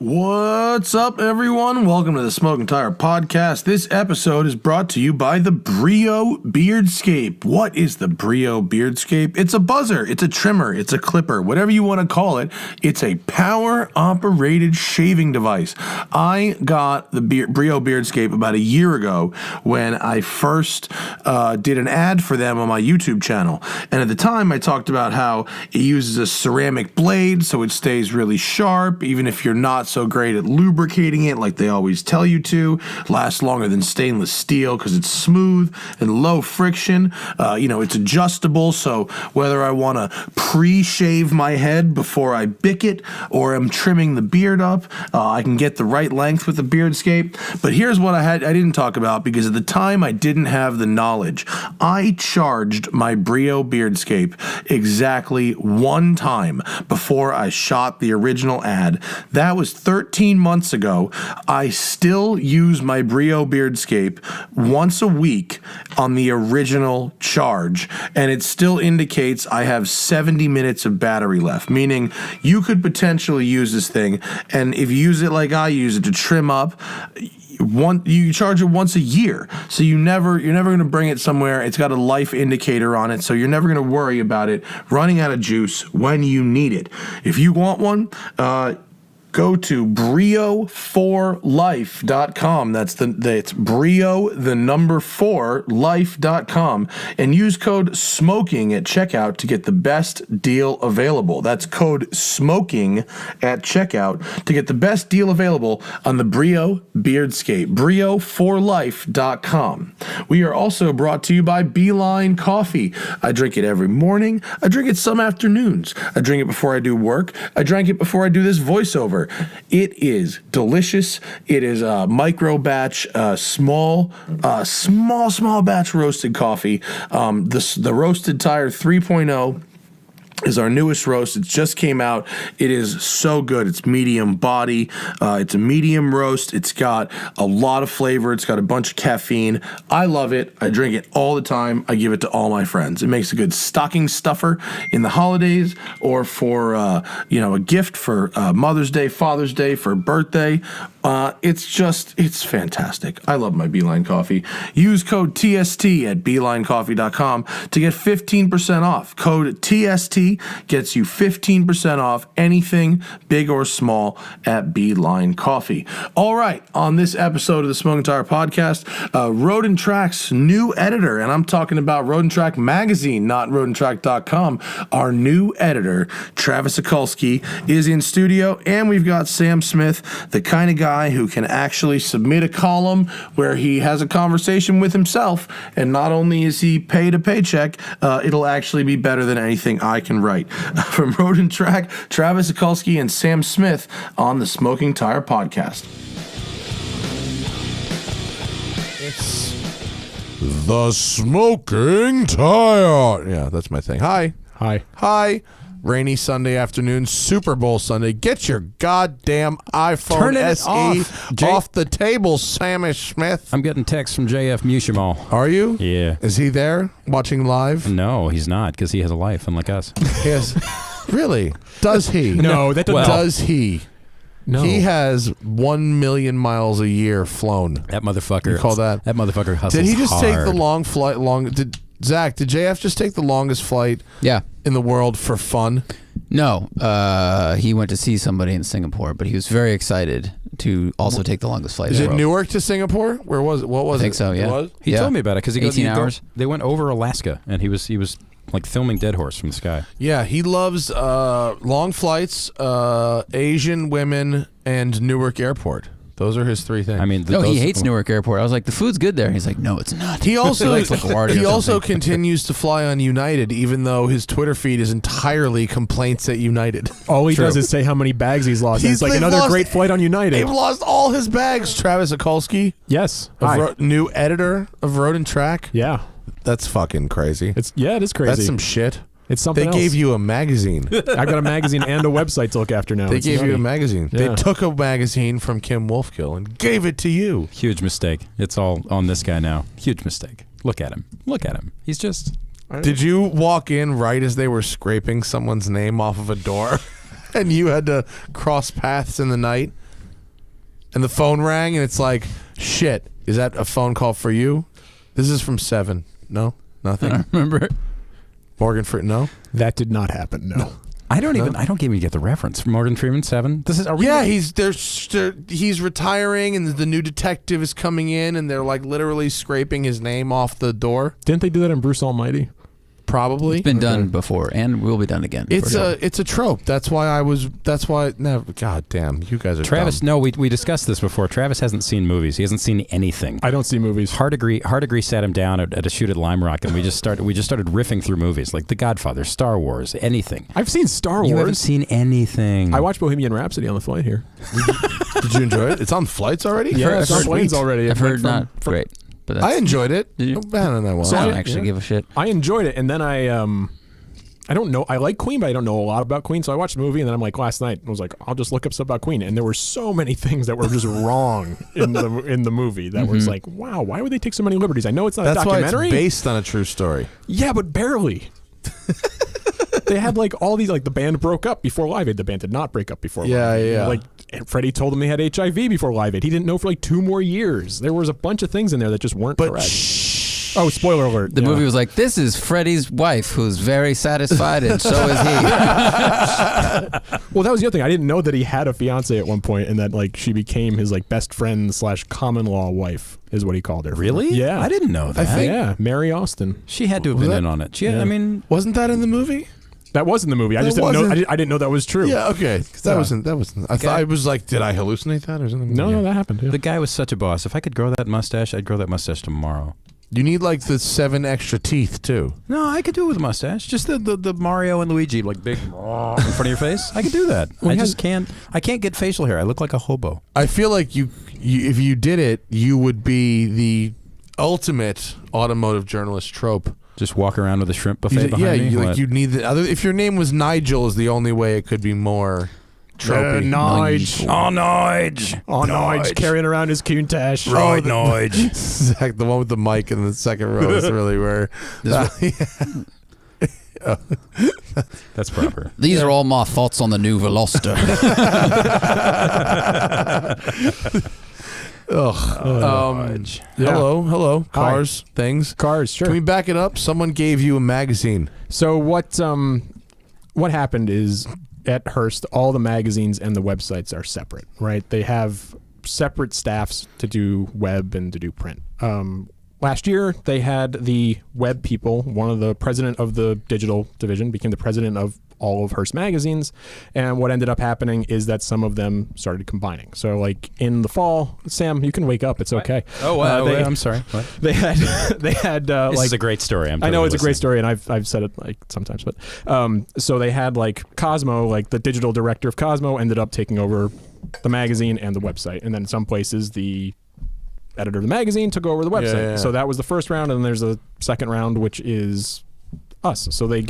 What's up, everyone? Welcome to the Smoking Tire Podcast. This episode is brought to you by the Brio Beardscape. What is the Brio Beardscape? It's a buzzer, it's a trimmer, it's a clipper, whatever you want to call it. It's a power-operated shaving device. I got the Brio Beardscape about a year ago when I first did an ad for them on my YouTube channel. And at the time, I talked about how it uses a ceramic blade, so it stays really sharp, even if you're not so great at lubricating it like they always tell you to. Lasts longer than stainless steel because it's smooth and low friction. It's adjustable, so whether I want to pre-shave my head before I bick it or I'm trimming the beard up, I can get the right length with the Beardscape. But here's what I didn't talk about, because at the time I didn't have the knowledge. I charged my Brio Beardscape exactly one time before I shot the original ad. That was 13 months ago. I still use my Brio Beardscape once a week on the original charge, and it still indicates I have 70 minutes of battery left, meaning you could potentially use this thing, and if you use it like I use it to trim up, you charge it once a year, so you're never going to bring it somewhere. It's got a life indicator on it, so you're never going to worry about it running out of juice when you need it. If you want one, go to Brio4life.com. That's Brio, the number 4life.com, and use code SMOKING at checkout to get the best deal available. That's code SMOKING at checkout to get the best deal available on the Brio Beardscape. Brio4life.com. We are also brought to you by Beeline Coffee. I drink it every morning. I drink it some afternoons. I drink it before I do work. I drank it before I do this voiceover. It is delicious. It is a micro batch, small batch roasted coffee. The Roasted Tire 3.0 is our newest roast. It just came out. It is so good. It's medium body. It's a medium roast. It's got a lot of flavor. It's got a bunch of caffeine. I love it. I drink it all the time. I give it to all my friends. It makes a good stocking stuffer in the holidays, or for a gift for Mother's Day, Father's Day, for birthday. It's fantastic. I love my Beeline Coffee. Use code TST at beelinecoffee.com to get 15% off. Code TST gets you 15% off anything big or small at Beeline Coffee. All right, on this episode of the Smoking Tire Podcast, Road and Track's new editor, and I'm talking about Road and Track Magazine, not roadandtrack.com. Our new editor, Travis Okulski, is in studio, and we've got Sam Smith, the kind of guy who can actually submit a column where he has a conversation with himself, and not only is he paid a paycheck, it'll actually be better than anything I can write. From Road and Track, Travis Okulski and Sam Smith on the Smoking Tire Podcast. It's the Smoking Tire. Yeah, that's my thing. Hi. Rainy Sunday afternoon, Super Bowl Sunday. Get your goddamn iPhone SE off the table, Samish Smith. I'm getting texts from JF Mushimal. Are you? Yeah. Is he there watching live? No, he's not, because he has a life, unlike us. Yes. Really? Does he? No, that doesn't. Does he? No. He has 1 million miles a year flown. That motherfucker. You call that? That motherfucker hustles Did he just hard. take the long flight? Zach, did JF just take the longest flight in the world for fun? No, he went to see somebody in Singapore, but he was very excited to also take the longest flight. Is it Newark to Singapore? Where was it? What was it? I think so, yeah. It was? He told me about it, because 18 hours. They went over Alaska, and he was like filming Dead Horse from the sky. Yeah, he loves long flights, Asian women, and Newark Airport. Those are his three things. I mean, he hates Newark Airport. I was like, the food's good there. He's like, no, it's not. He also likes LaGuardia he or also something. continues to fly on United, even though his Twitter feed is entirely complaints at United. All he does is say how many bags he's lost. It's like another great flight on United. They've lost all his bags. Travis Okulski, yes, new editor of Road and Track. Yeah, that's fucking crazy. it is crazy. That's some shit. It's something They else. gave you a magazine. I got a magazine and a website to look after now. They gave you a magazine. Yeah. They took a magazine from Kim Wolfkill and gave it to you. Huge mistake. It's all on this guy now. Huge mistake. Look at him. He's just... Did you walk in right as they were scraping someone's name off of a door? And you had to cross paths in the night? and the phone rang, and it's like, shit, is that a phone call for you? This is from 7. No? Nothing? I don't remember. Morgan Freeman, no? That did not happen. No. I don't even get the reference. Morgan Freeman, 7. This is he's retiring, and the new detective is coming in, and they're like literally scraping his name off the door. Didn't they do that in Bruce Almighty? Probably. It's been done before and will be done again. It's a trope. That's why God damn, you guys are Travis. dumb. No, we discussed this before. Travis hasn't seen movies. He hasn't seen anything. I don't see movies. Hard Agree sat him down at a shoot at Lime Rock, and we just started riffing through movies like The Godfather, Star Wars, anything. I've seen Star Wars. You haven't seen anything. I watched Bohemian Rhapsody on the flight here. Did you enjoy it? It's on flights already? Yeah, it's on planes already. I've heard not great. But I enjoyed it. Did you? I don't know. I don't actually give a shit. I enjoyed it, and then I don't know. I like Queen, but I don't know a lot about Queen. So I watched the movie, and then I'm like, last night, I was like, I'll just look up stuff about Queen. And there were so many things that were just wrong in the movie that was like, wow, why would they take so many liberties? I know it's not a documentary. That's why it's based on a true story. Yeah, but barely. They had like all these, like the band broke up before Live Aid. The band did not break up before Live Aid. Yeah. Like Freddie told them they had HIV before Live Aid. He didn't know for like 2 more years. There was a bunch of things in there that just weren't correct. Oh, spoiler alert. The movie was like, this is Freddie's wife who's very satisfied and so is he. Well, that was the other thing. I didn't know that he had a fiance at one point and that like she became his like best friend / common law wife is what he called her. Really? Yeah. I didn't know that. Yeah, Mary Austin. She had to have been in on it. I mean, wasn't that in the movie? That was in the movie. I just didn't know. I didn't know that was true. Yeah, okay. 'Cause that wasn't. I thought I was like, did I hallucinate that or something? No, that happened. Yeah. the guy was such a boss. If I could grow that mustache, I'd grow that mustache tomorrow. You need like the 7 extra teeth too. No, I could do it with a mustache. Just the Mario and Luigi, like big in front of your face. I could do that. Well, I just can't. I can't get facial hair. I look like a hobo. I feel like you if you did it, you would be the ultimate automotive journalist trope. Just walk around with a shrimp buffet behind me. Like you'd need the other. If your name was Nigel, is the only way it could be more tropey. Nige. Oh, Nige. Oh, Nige carrying around his Countach. Right, Nige. Zach, the one with the mic in the second row is really where. That's proper. These are all my thoughts on the new Veloster. Hello. Cars, things. Cars, sure. Can we back it up? Someone gave you a magazine. So what happened is at Hearst, all the magazines and the websites are separate, right? They have separate staffs to do web and to do print. Last year, they had the web people. One of the president of the digital division became the president of all of Hearst magazines, and what ended up happening is that some of them started combining. So, like in the fall, Sam, you can wake up. It's okay. Oh, I'm sorry. What? They had This like is a great story. I know it's a great story, and I've said it like sometimes, but so they had like Cosmo, like the digital director of Cosmo, ended up taking over the magazine and the website, and then in some places the editor of the magazine took over the website. Yeah. So that was the first round, and then there's a second round, which is us. So they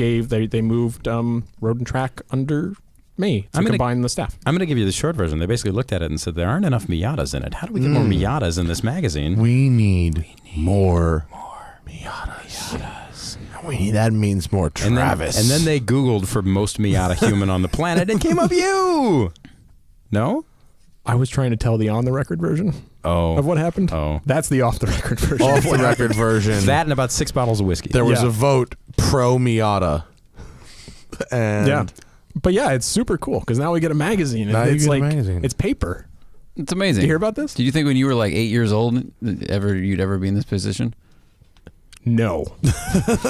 moved Road and Track under me to combine the staff. I'm going to give you the short version. They basically looked at it and said, there aren't enough Miatas in it. How do we get more Miatas in this magazine? We need more Miatas. That means more Travis. And then they Googled for most Miata human on the planet and came up you. No? I was trying to tell the on-the-record version of what happened. Oh. That's the off-the-record version. Off the record version. That and about 6 bottles of whiskey. There was a vote pro Miata. And yeah. But yeah, it's super cool because now we get a magazine. Now it's you get like a magazine. It's paper. It's amazing. Did you hear about this? Did you think when you were like 8 years old you'd ever be in this position? No.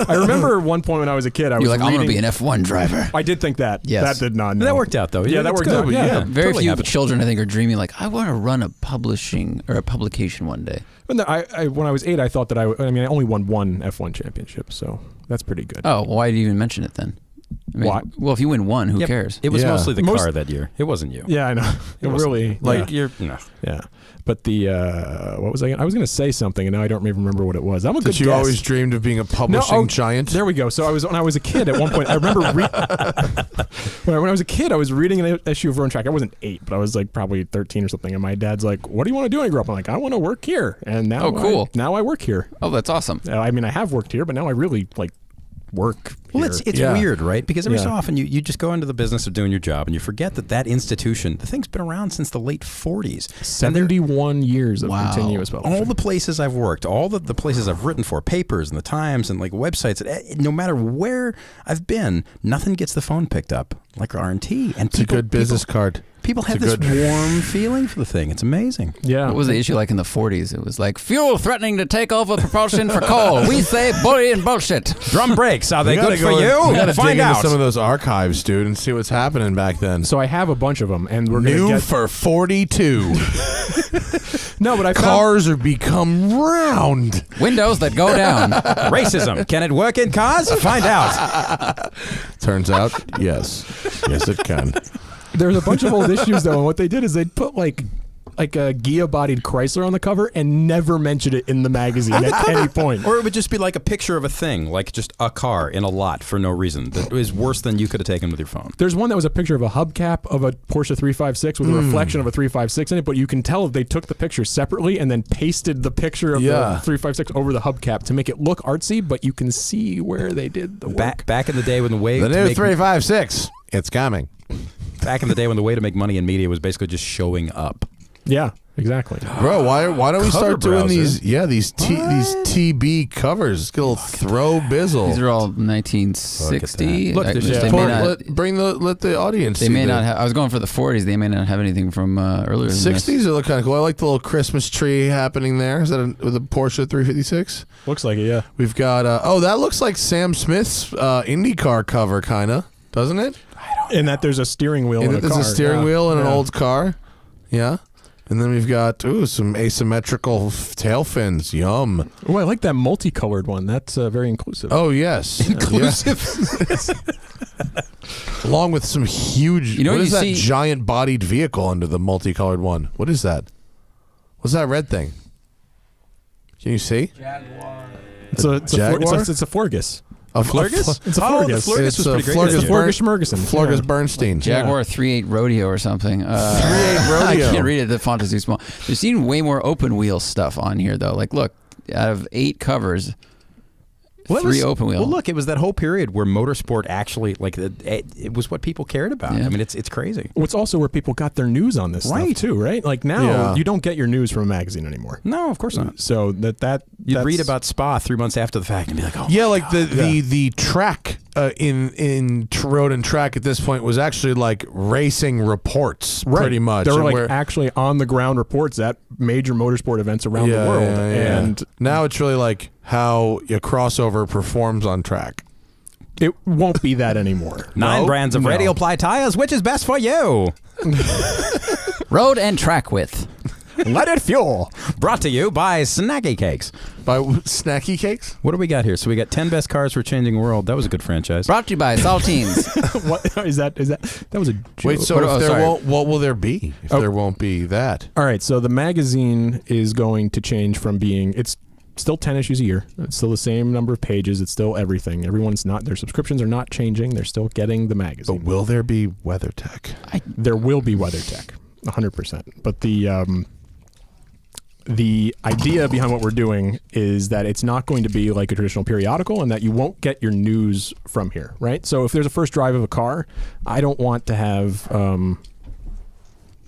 I remember one point when I was a kid, I was You're like, I'm going to reading- be an F1 driver. I did think that. Yes. That did not. No. That worked out, though. Yeah, that that's worked good. out. Yeah. Very totally few happened. children, I think, are dreaming like, I want to run a publishing or a publication one day. When I was 8, I thought that I only won one F1 championship, so that's pretty good. Oh, well, why did you even mention it then? I mean, Why? well, if you win one, who Yep. cares? It was Yeah. mostly the car that year. It wasn't you. Yeah, I know. It really Like, yeah. Yeah. But the what was I was going to say something and now I don't even remember what it was. I'm a good That you guest. always dreamed of being a publishing giant. There we go. So when I was a kid at one point, I remember when I was a kid, I was reading an issue of Road and Track. I wasn't 8, but I was like probably 13 or something. And my dad's like, "What do you want to do when you grow up?" I'm like, "I want to work here." And now, Oh, cool. now I work here. Oh, that's awesome. I mean, I have worked here, but now I really like work. Well, here. it's Yeah. weird, right? Because every so Yeah. often you just go into the business of doing your job and you forget that institution, the thing's been around since the late 40s. 71 years of Wow. continuous publishing. All the places I've worked, all the places I've written for, papers and the Times and like websites, no matter where I've been, nothing gets the phone picked up like R&T. And It's a good business card. People have It's this a good- warm feeling for the thing. It's amazing. Yeah. What was the issue like in the 40s? It was like fuel threatening to take over propulsion for coal. We say bully and bullshit. Drum brakes, are they We gotta good for go in- you? We gotta Find dig out. into some of those archives, dude, and see what's happening back then. So I have a bunch of them, and we're going to New get... for 42. No, but I found... Cars are become round. Windows that go down. Racism. Can it work in cars? Find out. Turns out, yes. Yes, it can. There's a bunch of old issues, though, and what they did is they put, like a Ghia-bodied Chrysler on the cover and never mentioned it in the magazine at any point. Or it would just be like a picture of a thing, like just a car in a lot for no reason. That is worse than you could have taken with your phone. There's one that was a picture of a hubcap of a Porsche 356 with a reflection of a 356 in it, but you can tell they took the picture separately and then pasted the picture of the 356 over the hubcap to make it look artsy, but you can see where they did the work. Back in the day when the way The to new make, 356. It's coming. back in the day when the way to make money in media was basically just showing up. Yeah, exactly. Bro, why don't we Cover start doing browser. these these TB covers? Get a little throw bizzle. These are all 1960. Look, I- there's they just- may Pour- not, let the audience they see may the not have. I was going for the 40s. They may not have anything from earlier than this. 60s. They look kind of cool. I like the little Christmas tree happening there. Is that with a Porsche 356? Looks like it, yeah. We've got that looks like Sam Smith's IndyCar cover, kind of, doesn't it? And that there's a steering wheel in a There's car. a steering Yeah. wheel in an Yeah. old car. Yeah. And then we've got some asymmetrical tail fins. Yum. Oh, I like that multicolored one. That's very inclusive. Oh yes, inclusive. Along with some huge. You know what what is you that see- giant bodied vehicle under the multicolored one? What is that? What's that red thing? Can you see? It's a Jaguar? it's a Florgus. A Flurgus? It's a Oh, the Florgus. Flurgus It's was a pretty great. Flurgus It's the Bern- Florgus Schmergesen. Florgus Yeah. Bernstein. Jaguar 3.8 Rodeo or something. 3.8 I Rodeo. can't read it. The font is too small. There's even way more open wheel stuff on here, though. Like, look, out of 8 covers, Well, it 3 was- open wheel. Well, look, it was that whole period where motorsport actually, like, it was what people cared about. Yeah. I mean, it's crazy. It's also where people got their news on this Right. stuff too, right? Like now, Yeah. you don't get your news from a magazine anymore. No, of course not. So You'd that's- read about Spa 3 months after the fact and be like, oh, Yeah, like the track in Road and Track at this point was actually like racing reports, Right. pretty much. There were And like we're- actually on the ground reports at major motorsport events around the world, and now it's really like how a crossover performs on track. it won't be that anymore. 9 No? brands of No. radial ply tires. Which is best for you? Road and track width. Let it fuel. Brought to you by Snacky Cakes. By snacky cakes? What do we got here? So we got 10 best cars for changing the world. That was a good franchise. Brought to you by Saltines. What is that? That was a joke. Wait, so What- if oh, there sorry. won't, what will there be if there won't be that? All right, so the magazine is going to change from being it's still 10 issues a year. It's still the same number of pages. It's still everything. Everyone's not their subscriptions are not changing. They're still getting the magazine. But will there be WeatherTech? There will be WeatherTech, 100%. But the idea behind what we're doing is that it's not going to be like a traditional periodical and that you won't get your news from here, right? So if there's a first drive of a car, I don't want to have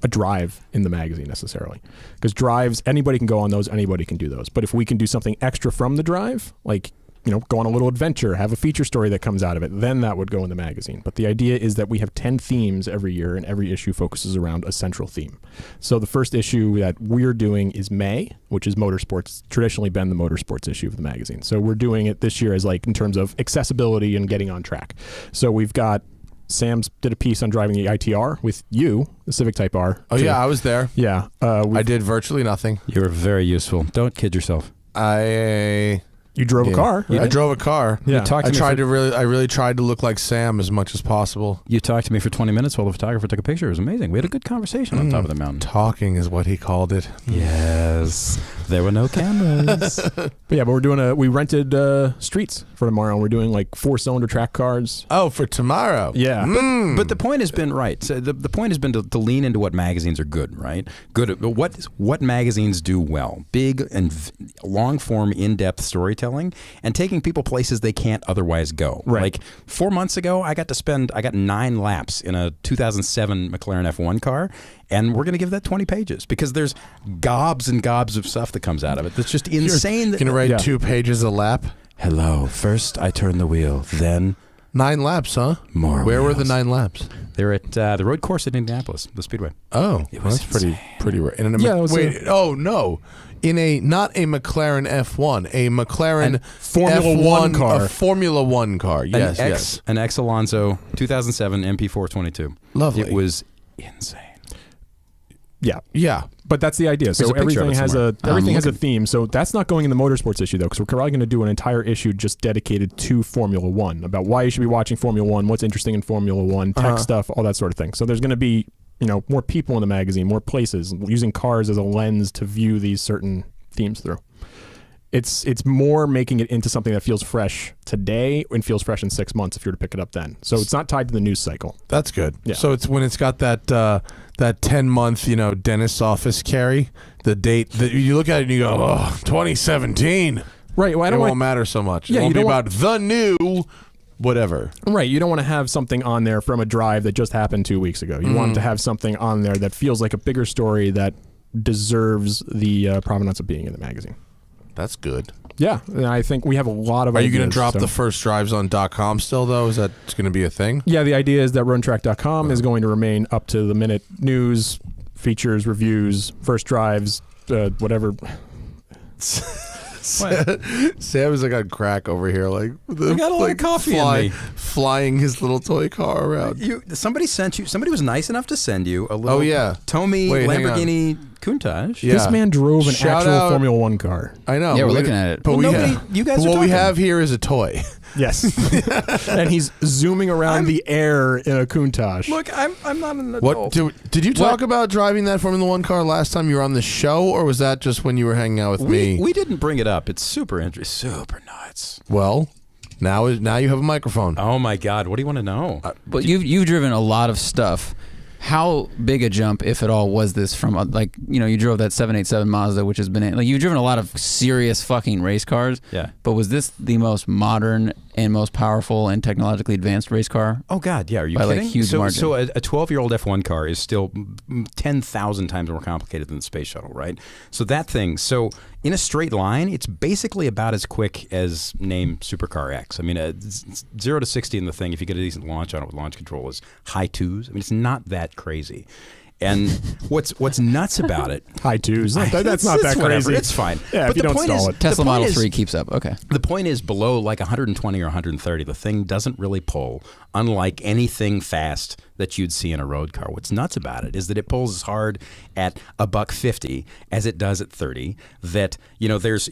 a drive in the magazine necessarily, because drives, anybody can go on those, anybody can do those. But if we can do something extra from the drive, like, you know, go on a little adventure, have a feature story that comes out of it, then that would go in the magazine. But the idea is that we have 10 themes every year, and every issue focuses around a central theme. So the first issue that we're doing is May, which is motorsports, traditionally been the motorsports issue of the magazine. So we're doing it this year as like in terms of accessibility and getting on track. So we've got Sam's did a piece on driving the ITR with you, the Civic Type R. Oh, yeah, I was there. Yeah. I did virtually nothing. You were very useful. Don't kid yourself. You drove a car. I Right? drove a car. Yeah. You talked to I me really tried to look like Sam as much as possible. You talked to me for 20 minutes while the photographer took a picture. It was amazing. We had a good conversation on top of the mountain. Talking is what he called it. Yes. There were no cameras. But we rented streets for tomorrow, and we're doing like 4-cylinder track cars. Oh, for tomorrow. Yeah. But the point has been right. So the point has been to lean into what magazines are good, right? Good. What magazines do well: big and long form, in depth storytelling, and taking people places they can't otherwise go. Right. Like 4 months ago, I got 9 laps in a 2007 McLaren F1 car. And we're going to give that 20 pages because there's gobs and gobs of stuff that comes out of it that's just insane. You're going to write 2 pages a lap? Hello. First, I turn the wheel. Then 9 laps, huh? More Where were wheels. the 9 laps? They're at the road course at Indianapolis, the Speedway. Oh, It was that's pretty rare. Oh no, in not a McLaren F1, a McLaren Formula F1 One car. a Formula One car. Yes, An X Alonso 2007 MP422. Lovely. It was insane. Yeah. But that's the idea. So There's a picture of everything it has a theme. So that's not going in the motorsports issue though, because we're probably going to do an entire issue just dedicated to Formula One, about why you should be watching Formula One, what's interesting in Formula One, tech stuff, all that sort of thing. So there's going to be, more people in the magazine, more places, using cars as a lens to view these certain themes through. It's more making it into something that feels fresh today and feels fresh in 6 months if you were to pick it up then. So it's not tied to the news cycle. That's good. Yeah. So it's when it's got that 10-month dentist's office carry, the date that you look at it and you go, oh, 2017. Right. Well, It won't matter so much. Yeah, it won't you be don't about the new whatever. Right. You don't want to have something on there from a drive that just happened 2 weeks ago. You want to have something on there that feels like a bigger story that deserves the provenance of being in the magazine. That's good. Yeah. And I think we have a lot of Are you ideas. going to drop so- the first drives on .com still, though? Is that going to be a thing? Yeah, the idea is that roadtrack.com is going to remain up to the minute news, features, reviews, first drives, whatever. Sam is like on crack over here, like I got a lot of coffee in me. flying his little toy car around. Somebody was nice enough to send you a little Tomy Wait, hang on. Lamborghini Countach. Yeah. This man drove an Shout actual out- Formula One car. I know. Yeah, we're looking at it. But Well, but you guys are what we talking. have here is a toy. Yes. And he's zooming around the air in a Countach. Look, I'm not an What adult. did you talk about driving that Formula One car last time you were on the show, or was that just when you were hanging out with me? We didn't bring it up. It's super interesting, super nuts. Well, now you have a microphone. Oh my God! What do you want to know? But you've driven a lot of stuff. How big a jump, if at all, was this from you drove that 787 Mazda, which has been you've driven a lot of serious fucking race cars. Yeah. But was this the most modern and most powerful and technologically advanced race car? Oh God, yeah. Are you By, like, kidding? huge so margin. so a 12-year-old F1 car is still 10,000 times more complicated than the space shuttle, right? So that thing. So in a straight line, it's basically about as quick as name Supercar X. I mean, 0 to 60 in the thing, if you get a decent launch on it with launch control, is high twos. I mean, it's not that crazy. And what's nuts about it? High twos. That's not that whatever. crazy. It's fine. Yeah, but if you the don't point stall is, it. Tesla the point Model is, 3 keeps up. Okay. The point is, below like 120 or 130, the thing doesn't really pull, unlike anything fast that you'd see in a road car. What's nuts about it is that it pulls as hard at $150 as it does at 30. That there's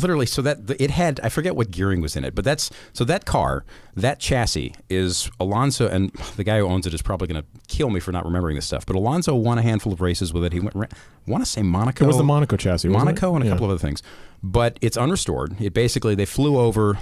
literally so that it had, I forget what gearing was in it, but that car, that chassis is Alonso, and the guy who owns it is probably going to kill me for not remembering this stuff. But Alonso won a handful of races with it. He went, I want to say Monaco. It was the Monaco chassis. Wasn't Monaco it? and a couple of other things. But it's unrestored. It basically, they flew over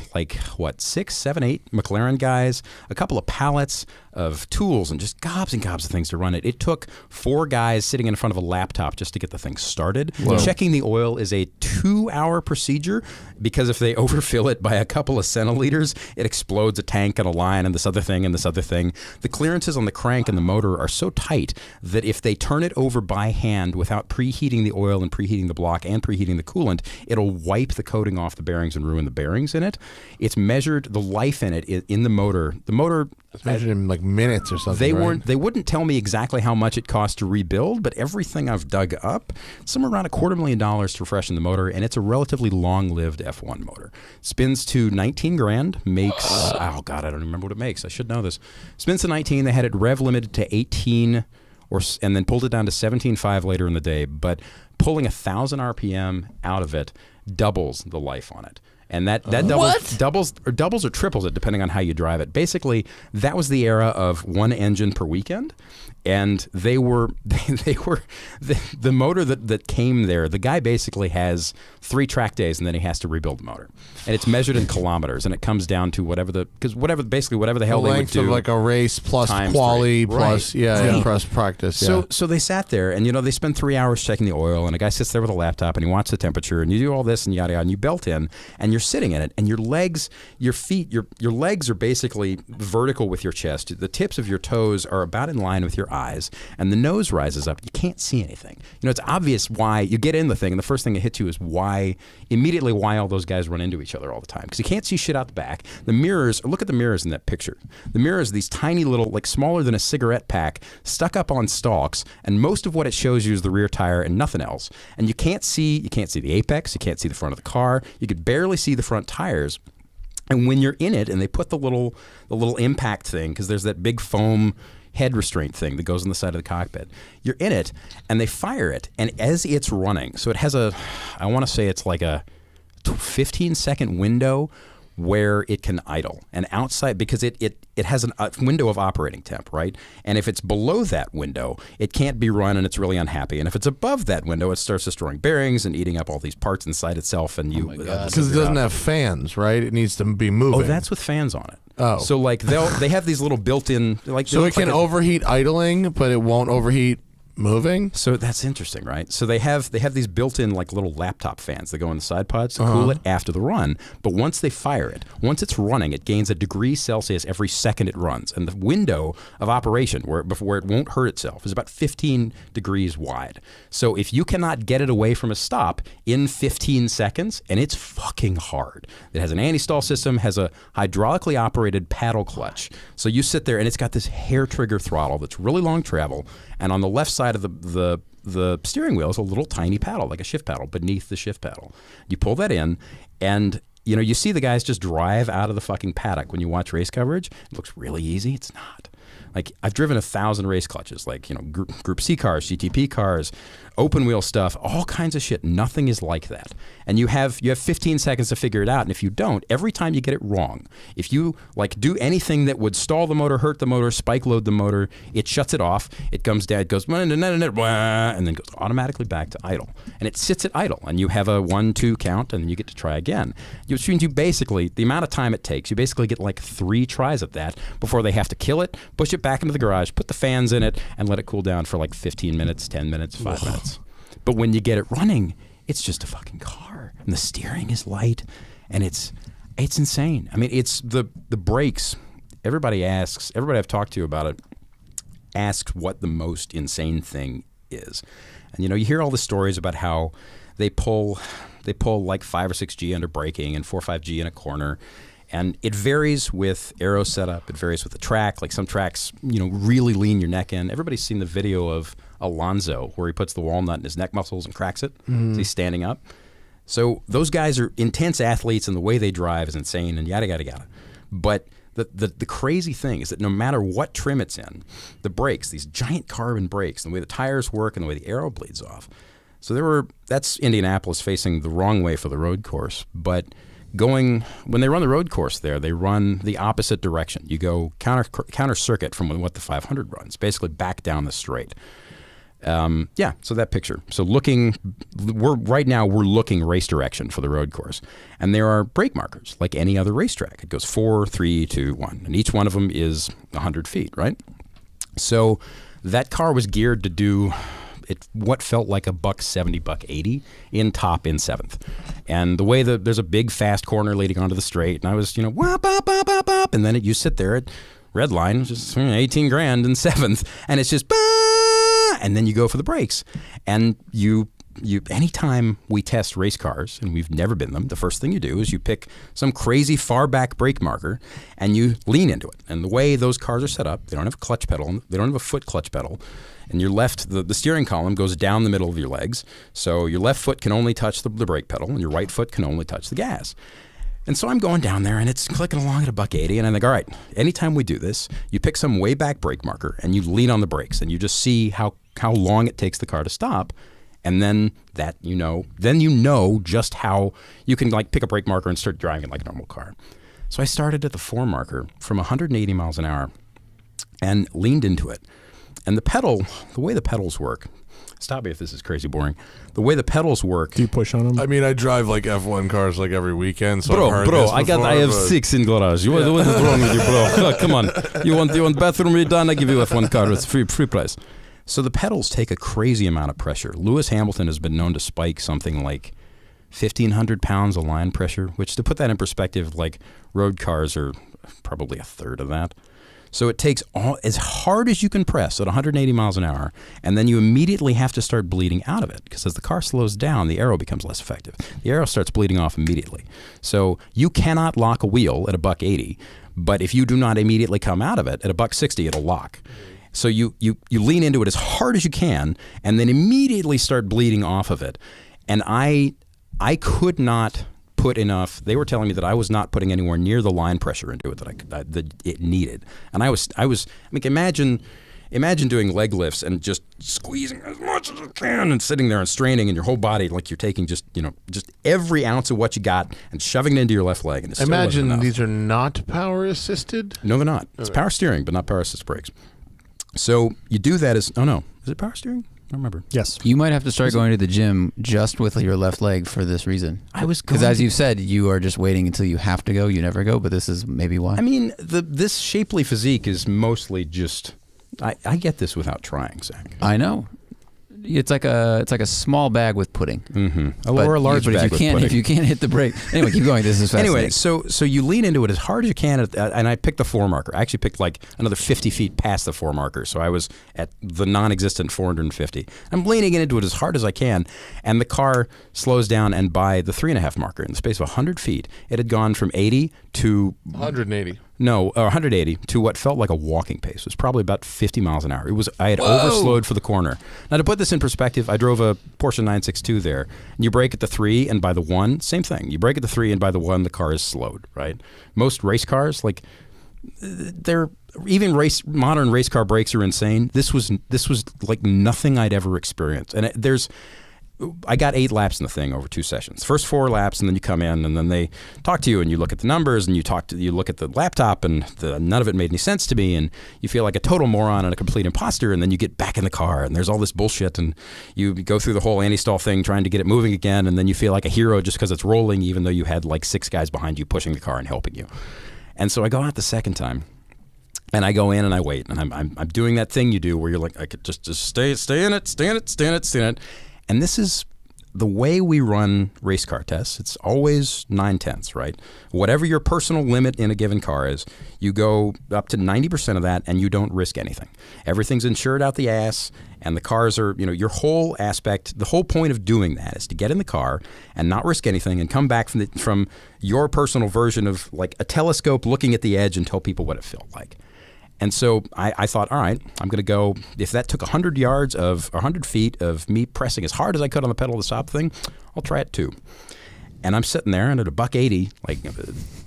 6, 7, 8 McLaren guys, a couple of pallets of tools, and just gobs and gobs of things to run it. It took 4 guys sitting in front of a laptop just to get the thing started. Whoa. Checking the oil is a 2-hour procedure because if they overfill it by a couple of centiliters, it explodes a tank and a line and this other thing and this other thing. The clearances on the crank and the motor are so tight that if they turn it over by hand without preheating the oil and preheating the block and preheating the coolant, it'll wipe the coating off the bearings and ruin the bearings in it. It's measured, the life in it in the motor. The motor, It's measured in like minutes or something. they wouldn't tell me exactly how much it cost to rebuild, but everything I've dug up, somewhere around $250,000 to freshen the motor, and it's a relatively long-lived F1 motor. Spins to 19 grand, makes oh God, I don't remember what it makes. I should know this. Spins to 19. They had it rev limited to 18, and then pulled it down to 17.5 later in the day. But pulling 1,000 RPM out of it doubles the life on it. And that doubles or triples it depending on how you drive it. Basically, that was the era of one engine per weekend. And they were the motor that came there. The guy basically has 3 track days, and then he has to rebuild the motor, and it's measured in kilometers, and it comes down to whatever the hell they would length do. of like a race plus quali 3. plus Right. plus practice. So they sat there, and they spend 3 hours checking the oil, and a guy sits there with a laptop, and he watches the temperature, and you do all this and yada yada, and you belt in, and you're sitting in it, and your legs, your feet, your legs are basically vertical with your chest. The tips of your toes are about in line with your eyes, and the nose rises up. You can't see anything. It's obvious why you get in the thing, and the first thing that hits you is why all those guys run into each other all the time, because you can't see shit out the back. The mirrors, look at the mirrors in that picture. The mirrors, these tiny little, like smaller than a cigarette pack, stuck up on stalks, and most of what it shows you is the rear tire and nothing else. And you can't see the apex, you can't see the front of the car, you could barely see the front tires. And when you're in it, and they put the little impact thing, because there's that big foam head restraint thing that goes on the side of the cockpit. You're in it, and they fire it, and as it's running, so it has I want to say it's like a 15-second window where it can idle, and outside, because it has a window of operating temp, right? And if it's below that window, it can't be run, and it's really unhappy. And if it's above that window, it starts destroying bearings and eating up all these parts inside itself. And because it doesn't have fans, right? It needs to be moving. Oh, that's with fans on it. Oh, so like they have these little built-in, like, so it can overheat idling, but it won't overheat moving. So that's interesting, right? So they have these built-in like little laptop fans that go in the side pods to cool it after the run. But once they fire it, once it's running, it gains a degree Celsius every second it runs, and the window of operation where it won't hurt itself is about 15 degrees wide. So if you cannot get it away from a stop in 15 seconds, and it's fucking hard. It has an anti-stall system, has a hydraulically operated paddle clutch. So you sit there, and it's got this hair trigger throttle that's really long travel, and on the left side of the steering wheel is a little tiny paddle, like a shift paddle, beneath the shift paddle. You pull that in, and you see the guys just drive out of the fucking paddock when you watch race coverage. It looks really easy. It's not. Like, I've driven 1,000 race clutches, like, Group C cars, GTP cars, open wheel stuff, all kinds of shit. Nothing is like that. And you have 15 seconds to figure it out. And if you don't, every time you get it wrong, if you like do anything that would stall the motor, hurt the motor, spike load the motor, it shuts it off. It comes down, it goes, and then goes automatically back to idle. And it sits at idle. And you have a 1-2 count, and then you get to try again. Which means you basically, the amount of time it takes, you basically get like 3 tries at that before they have to kill it, push it back into the garage, put the fans in it, and let it cool down for like 15 minutes, 10 minutes, 5 minutes. But when you get it running, it's just a fucking car, and the steering is light, and it's insane. I mean, it's the brakes. Everybody I've talked to about it asks what the most insane thing is. And you hear all the stories about how they pull like 5 or 6G under braking and 4 or 5G in a corner. And it varies with aero setup. It varies with the track. Like some tracks, really lean your neck in. Everybody's seen the video of Alonso where he puts the walnut in his neck muscles and cracks it. So he's standing up. So those guys are intense athletes, and the way they drive is insane, and yada, yada, yada. But the crazy thing is that no matter what trim it's in, the brakes, these giant carbon brakes, and the way the tires work and the way the aero bleeds off. So that's Indianapolis facing the wrong way for the road course. But when they run the road course there, they run the opposite direction. You go counter circuit from what the 500 runs, basically back down the straight. So that picture. So right now we're looking race direction for the road course, and there are brake markers like any other racetrack. It goes 4, 3, 2, 1, and each one of them is 100 feet, right? So that car was geared to do what felt like $170, $180 in top in 7th. And the way there's a big fast corner leading onto the straight, and I was, wop, wop, wop, wop, wop, and then you sit there at red line, just 18 grand in 7th, and it's just, bah! And then you go for the brakes. And you anytime we test race cars, and we've never been them, the first thing you do is you pick some crazy far back brake marker and you lean into it. And the way those cars are set up, they don't have a clutch pedal, they don't have a foot clutch pedal. And your left, the steering column goes down the middle of your legs. So your left foot can only touch the brake pedal, and your right foot can only touch the gas. And so I'm going down there, and it's clicking along at $180, and I'm like, all right, anytime we do this, you pick some way back brake marker, and you lean on the brakes, and you just see how long it takes the car to stop. And then you know just how you can like pick a brake marker and start driving it like a normal car. So I started at the 4 marker from 180 miles an hour and leaned into it. And the way the pedals work, stop me if this is crazy boring. The way the pedals work. Do you push on them? I mean, I drive like F1 cars like every weekend. So Bro, I've heard this I before, have but- 6 in garage. What is wrong with you, bro? Come on. You want bathroom redone? I give you F1 car. It's free price. So the pedals take a crazy amount of pressure. Lewis Hamilton has been known to spike something like 1,500 pounds of line pressure, which, to put that in perspective, like road cars are probably a third of that. So it takes as hard as you can press at 180 miles an hour, and then you immediately have to start bleeding out of it, because as the car slows down, the aero becomes less effective. The aero starts bleeding off immediately. So you cannot lock a wheel at a $180, but if you do not immediately come out of it, at a $160, it'll lock. So you lean into it as hard as you can, and then immediately start bleeding off of it. And I could not put enough. They were telling me that I was not putting anywhere near the line pressure into it that it needed. And I mean, imagine doing leg lifts and just squeezing as much as you can and sitting there and straining in your whole body like you're taking just every ounce of what you got and shoving it into your left leg. And it still wasn't Imagine enough. these are not power assisted. No, they're not. It's power steering, but not power assist brakes. So you do that is it power steering? I don't remember. Yes. You might have to start going to the gym just with your left leg for this reason. Because as you said, you are just waiting until you have to go. You never go, but this is maybe why. I mean, this shapely physique is mostly just. I get this without trying, Zach. I know. It's like a small bag with pudding. Mm-hmm. But Or a large bag with pudding. If you can't hit the brake. Anyway, keep going. This is fascinating. Anyway, so you lean into it as hard as you can, and I picked the 4 marker. I actually picked like another 50 feet past the 4 marker, so I was at the non-existent 450. I'm leaning into it as hard as I can, and the car slows down, and by the 3.5 marker, in the space of 100 feet, it had gone from 80 to 180. No, 180 to what felt like a walking pace. It was probably about 50 miles an hour. I had overslowed for the corner. Now, to put this in perspective, I drove a Porsche 962 there. And you brake at the 3, and by the 1, same thing. You brake at the 3, and by the 1, the car is slowed, right? Most race cars, like, modern race car brakes are insane. This was like nothing I'd ever experienced. And I got 8 laps in the thing over 2 sessions. First 4 laps, and then you come in, and then they talk to you, and you look at the numbers, and you look at the laptop, and none of it made any sense to me, and you feel like a total moron and a complete imposter, and then you get back in the car, and there's all this bullshit, and you go through the whole anti-stall thing trying to get it moving again, and then you feel like a hero just because it's rolling, even though you had like 6 guys behind you pushing the car and helping you. And so I go out the second time. And I go in and I wait, and I'm doing that thing you do where you're like, I could just stay in it. And this is the way we run race car tests. It's always 9/10, right? Whatever your personal limit in a given car is, you go up to 90% of that, and you don't risk anything. Everything's insured out the ass, and the cars are, your whole aspect, the whole point of doing that is to get in the car and not risk anything and come back from your personal version of like a telescope looking at the edge and tell people what it felt like. And so I thought, all right, I'm going to go, if that took 100 feet of me pressing as hard as I could on the pedal to stop thing, I'll try it too. And I'm sitting there, and at a $180, like,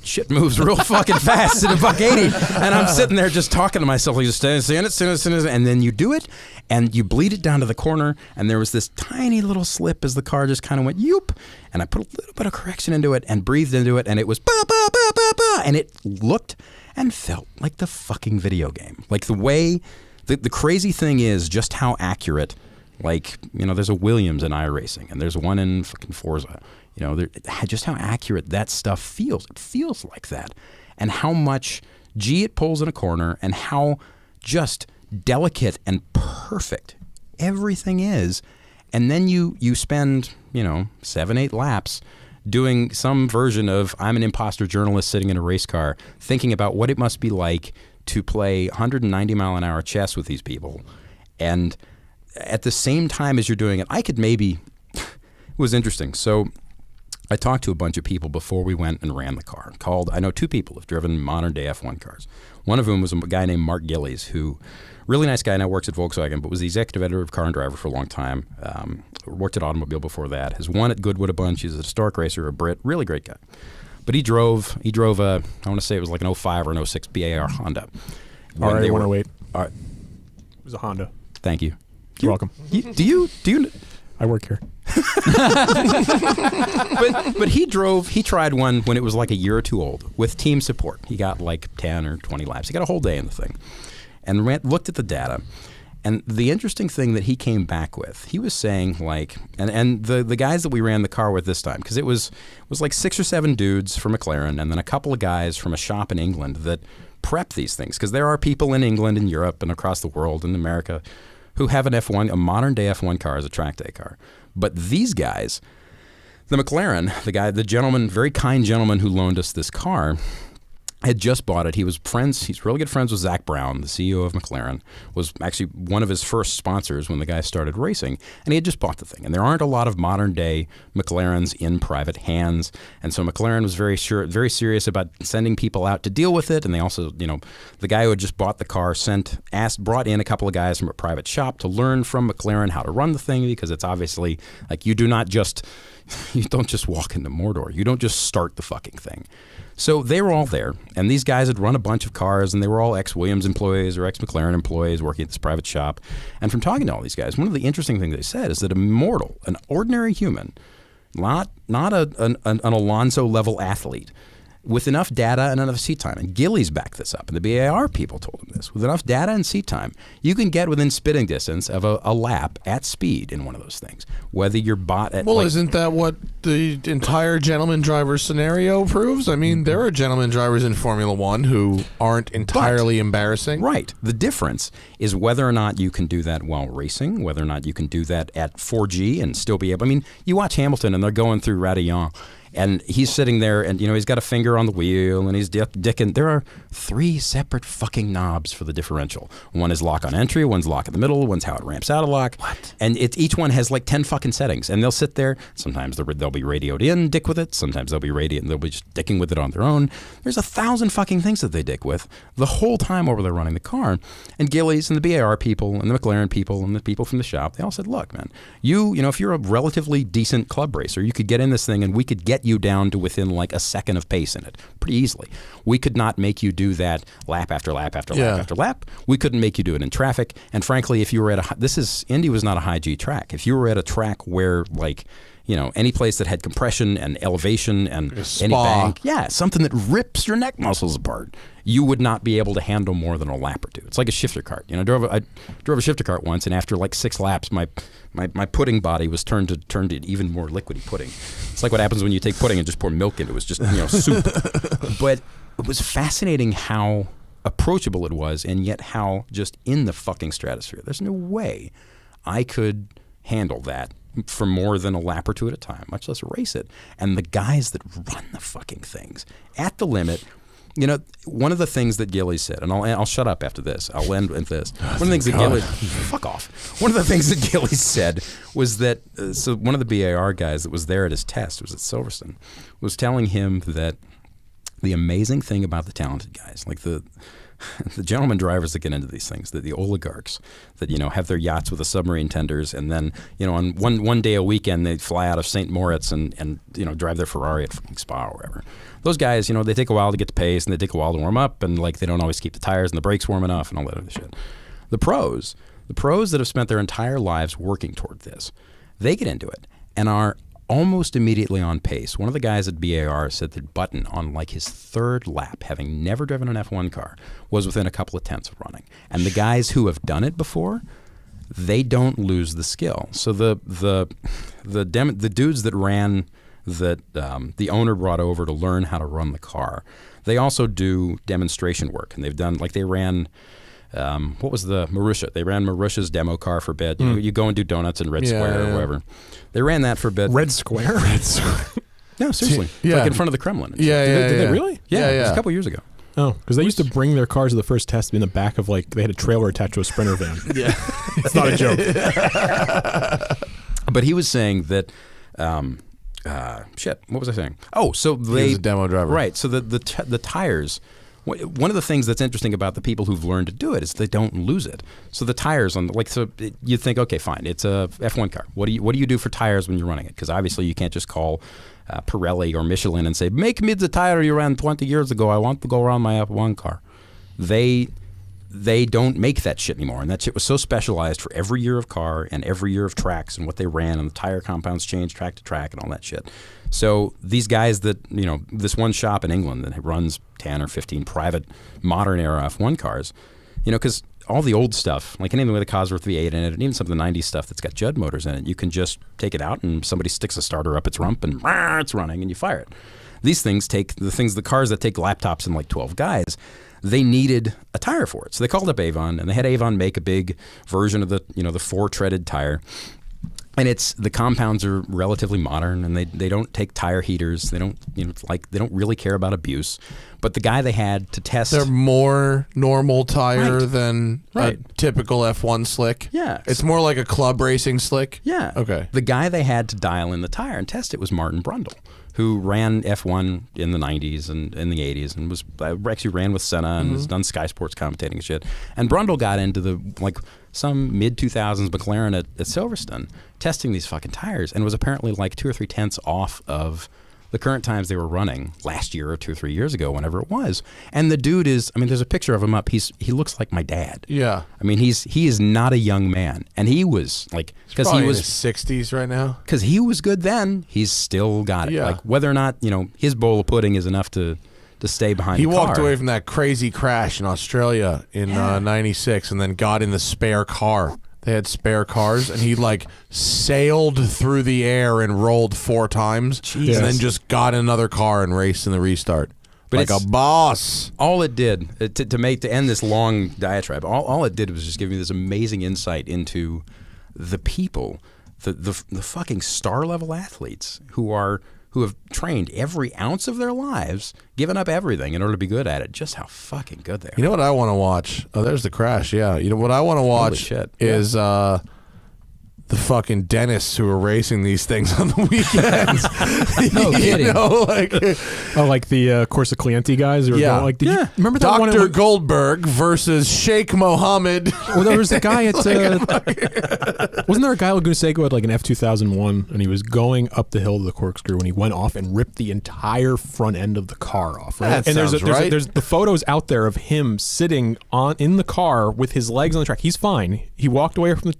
shit moves real fucking fast at a $180. And I'm sitting there just talking to myself, like, just stay in it. And then you do it, and you bleed it down to the corner, and there was this tiny little slip as the car just kind of went, yoop. And I put a little bit of correction into it and breathed into it, and it was ba, ba, ba, ba, ba. And it looked and felt like the fucking video game. Like the way, the crazy thing is just how accurate, like, there's a Williams in iRacing, and there's one in fucking Forza. Just how accurate that stuff feels. It feels like that. And how much G it pulls in a corner, and how just delicate and perfect everything is. And then you spend, 7-8 laps doing some version of I'm an imposter journalist sitting in a race car thinking about what it must be like to play 190 mile an hour chess with these people. And at the same time as you're doing it, it was interesting. So I talked to a bunch of people before we went and ran the car. I know 2 people who've driven modern day F1 cars. One of whom was a guy named Mark Gillies, who, really nice guy, now works at Volkswagen, but was the executive editor of Car and Driver for a long time. Worked at Automobile before that. Has won at Goodwood a bunch. He's a historic racer, a Brit, really great guy. But he drove a, I want to say it was like an 05 or an 06 BAR Honda. RA108. All right. It was a Honda. Thank you. You're welcome. Do you? I work here. But he tried one when it was like a year or 2 old with team support. He got like 10 or 20 laps. He got a whole day in the thing and looked at the data. And the interesting thing that he came back with, he was saying like, and the guys that we ran the car with this time, because it was like 6 or 7 dudes from McLaren and then a couple of guys from a shop in England that prep these things, because there are people in England and Europe and across the world and America who have an F1, a modern day F1 car as a track day car. But these guys, the McLaren, the gentleman, very kind gentleman who loaned us this car, had just bought it. He's really good friends with Zach Brown, the CEO of McLaren, was actually one of his first sponsors when the guy started racing, and he had just bought the thing. And there aren't a lot of modern day McLarens in private hands, and so McLaren was very serious about sending people out to deal with it. And they also, the guy who had just bought the car brought in a couple of guys from a private shop to learn from McLaren how to run the thing, because it's obviously like you don't just walk into Mordor. You don't just start the fucking thing. So they were all there, and these guys had run a bunch of cars, and they were all ex-Williams employees or ex-McLaren employees working at this private shop. And from talking to all these guys, one of the interesting things they said is that a mortal, an ordinary human, not an Alonso-level athlete, with enough data and enough seat time, and Gillies backed this up, and the BAR people told him this, with enough data and seat time, you can get within spitting distance of a lap at speed in one of those things, whether you're bought at... Well, isn't that what the entire gentleman driver scenario proves? I mean, there are gentleman drivers in Formula One who aren't entirely embarrassing. Right. The difference is whether or not you can do that while racing, whether or not you can do that at 4G and still be able... I mean, you watch Hamilton, and they're going through Radillon, and he's sitting there, and he's got a finger on the wheel, and he's dicking. There are 3 separate fucking knobs for the differential. One is lock on entry, one's lock in the middle, one's how it ramps out of lock. What? And each one has like 10 fucking settings, and they'll sit there. Sometimes they'll be radioed in, dick with it. Sometimes they'll be just dicking with it on their own. There's 1,000 fucking things that they dick with the whole time while they're running the car. And Gillies and the BAR people and the McLaren people and the people from the shop, they all said, look, man, if you're a relatively decent club racer, you could get in this thing, and we could get you down to within like a second of pace in it pretty easily. We could not make you do that lap after lap after lap after lap. We couldn't make you do it in traffic. And frankly, if you were at Indy was not a high G track. If you were at a track where like, any place that had compression and elevation and any bank, something that rips your neck muscles apart, you would not be able to handle more than a lap or two. It's like a shifter cart. I drove a shifter cart once, and after like 6 laps, my pudding body was turned to even more liquidy pudding. It's like what happens when you take pudding and just pour milk into it. It was just soup. But it was fascinating how approachable it was, and yet how just in the fucking stratosphere. There's no way I could handle that for more than a lap or two at a time, much less race it. And the guys that run the fucking things at the limit, one of the things that Gillies said, and I'll shut up after this. I'll end with this. One of the things that Gillies, fuck off. One of the things that Gillies said was that, so one of the BAR guys that was there at his test, was at Silverstone, was telling him that the amazing thing about the talented guys, like the gentleman drivers that get into these things, the oligarchs that have their yachts with the submarine tenders, and then on one day a weekend they fly out of St. Moritz and drive their Ferrari at fucking Spa or wherever. Those guys, they take a while to get to pace, and they take a while to warm up, and like they don't always keep the tires and the brakes warm enough and all that other shit. The pros that have spent their entire lives working toward this, they get into it and are almost immediately on pace. One of the guys at BAR said that Button, on like his 3rd lap, having never driven an F1 car, was within a couple of tenths of running. And the guys who have done it before, they don't lose the skill. So the dudes that ran that the owner brought over to learn how to run the car, they also do demonstration work, and they've done like they ran. What was the Marussia? They ran Marusha's demo car for a bit. You go and do donuts in Red Square or whatever. They ran that for a bit. Red Square? Red Square. No, seriously. Like in front of the Kremlin. Did they really? Yeah, it was a couple years ago. Oh, because they used to bring their cars to the first test in the back of they had a trailer attached to a Sprinter van. Yeah. It's not a joke. But he was saying that, what was I saying? Oh, so they... He was a demo driver. Right, so the tires... One of the things that's interesting about the people who've learned to do it is they don't lose it. So the tires you think, okay, fine, it's a F1 car. What do you do for tires when you're running it? Because obviously you can't just call Pirelli or Michelin and say, make me the tire you ran 20 years ago. I want to go around my F1 car. They don't make that shit anymore, and that shit was so specialized for every year of car and every year of tracks and what they ran, and the tire compounds changed track to track and all that shit. So these guys that, this one shop in England that runs 10 or 15 private modern era F1 cars, because all the old stuff, like anything with a Cosworth V8 in it, and even some of the 90s stuff that's got Judd motors in it, you can just take it out and somebody sticks a starter up its rump and it's running and you fire it. These things take the cars that take laptops and like 12 guys. They needed a tire for it, so they called up Avon, and they had Avon make a big version of the 4-treaded tire. And the compounds are relatively modern, and they don't take tire heaters. They don't they don't really care about abuse. But the guy they had to test, they're more normal tire Right. than Right. a typical F1 slick. Yeah. It's more like a club racing slick. yeah, Okay. The guy they had to dial in the tire and test it was Martin Brundle, who ran F1 in the 90s and in the 80s, and was actually ran with Senna and has done Sky Sports commentating and shit. And Brundle got into some mid 2000s McLaren at Silverstone testing these fucking tires, and was apparently like 2 or 3 tenths off of the current times they were running last year or 2 or 3 years ago, whenever it was. And the dude is, there's a picture of him up. He looks like my dad. Yeah. He is not a young man, and he was like, because Probably he was in his 60s right now. because he was good then. He's still got it. Yeah. Like whether or not his bowl of pudding is enough to stay behind. He the walked car. away from that crazy crash in Australia in '96, and then got in the spare car. They had spare cars, and he sailed through the air and rolled 4 times, and then just got in another car and raced in the restart. But Like a it's- boss. All it did to end this long diatribe, all it did was just give me this amazing insight into the people, the fucking star level athletes who have trained every ounce of their lives, given up everything in order to be good at it. Just how fucking good they are. You know what I want to watch? Oh, there's the crash. Yeah. You know what I want to watch shit. is the fucking dentists who are racing these things on the weekends. No kidding. Like the Corsa Clienti guys? Who were Yeah. going, did you remember that one? Dr. Goldberg versus Sheikh Mohammed. Well, there was a guy at wasn't there a guy at Laguna Seca with an F2001, and he was going up the hill to the corkscrew when he went off and ripped the entire front end of the car off. Right? That and sounds right. there's the photos out there of him sitting in the car with his legs on the track. He's fine. He walked away from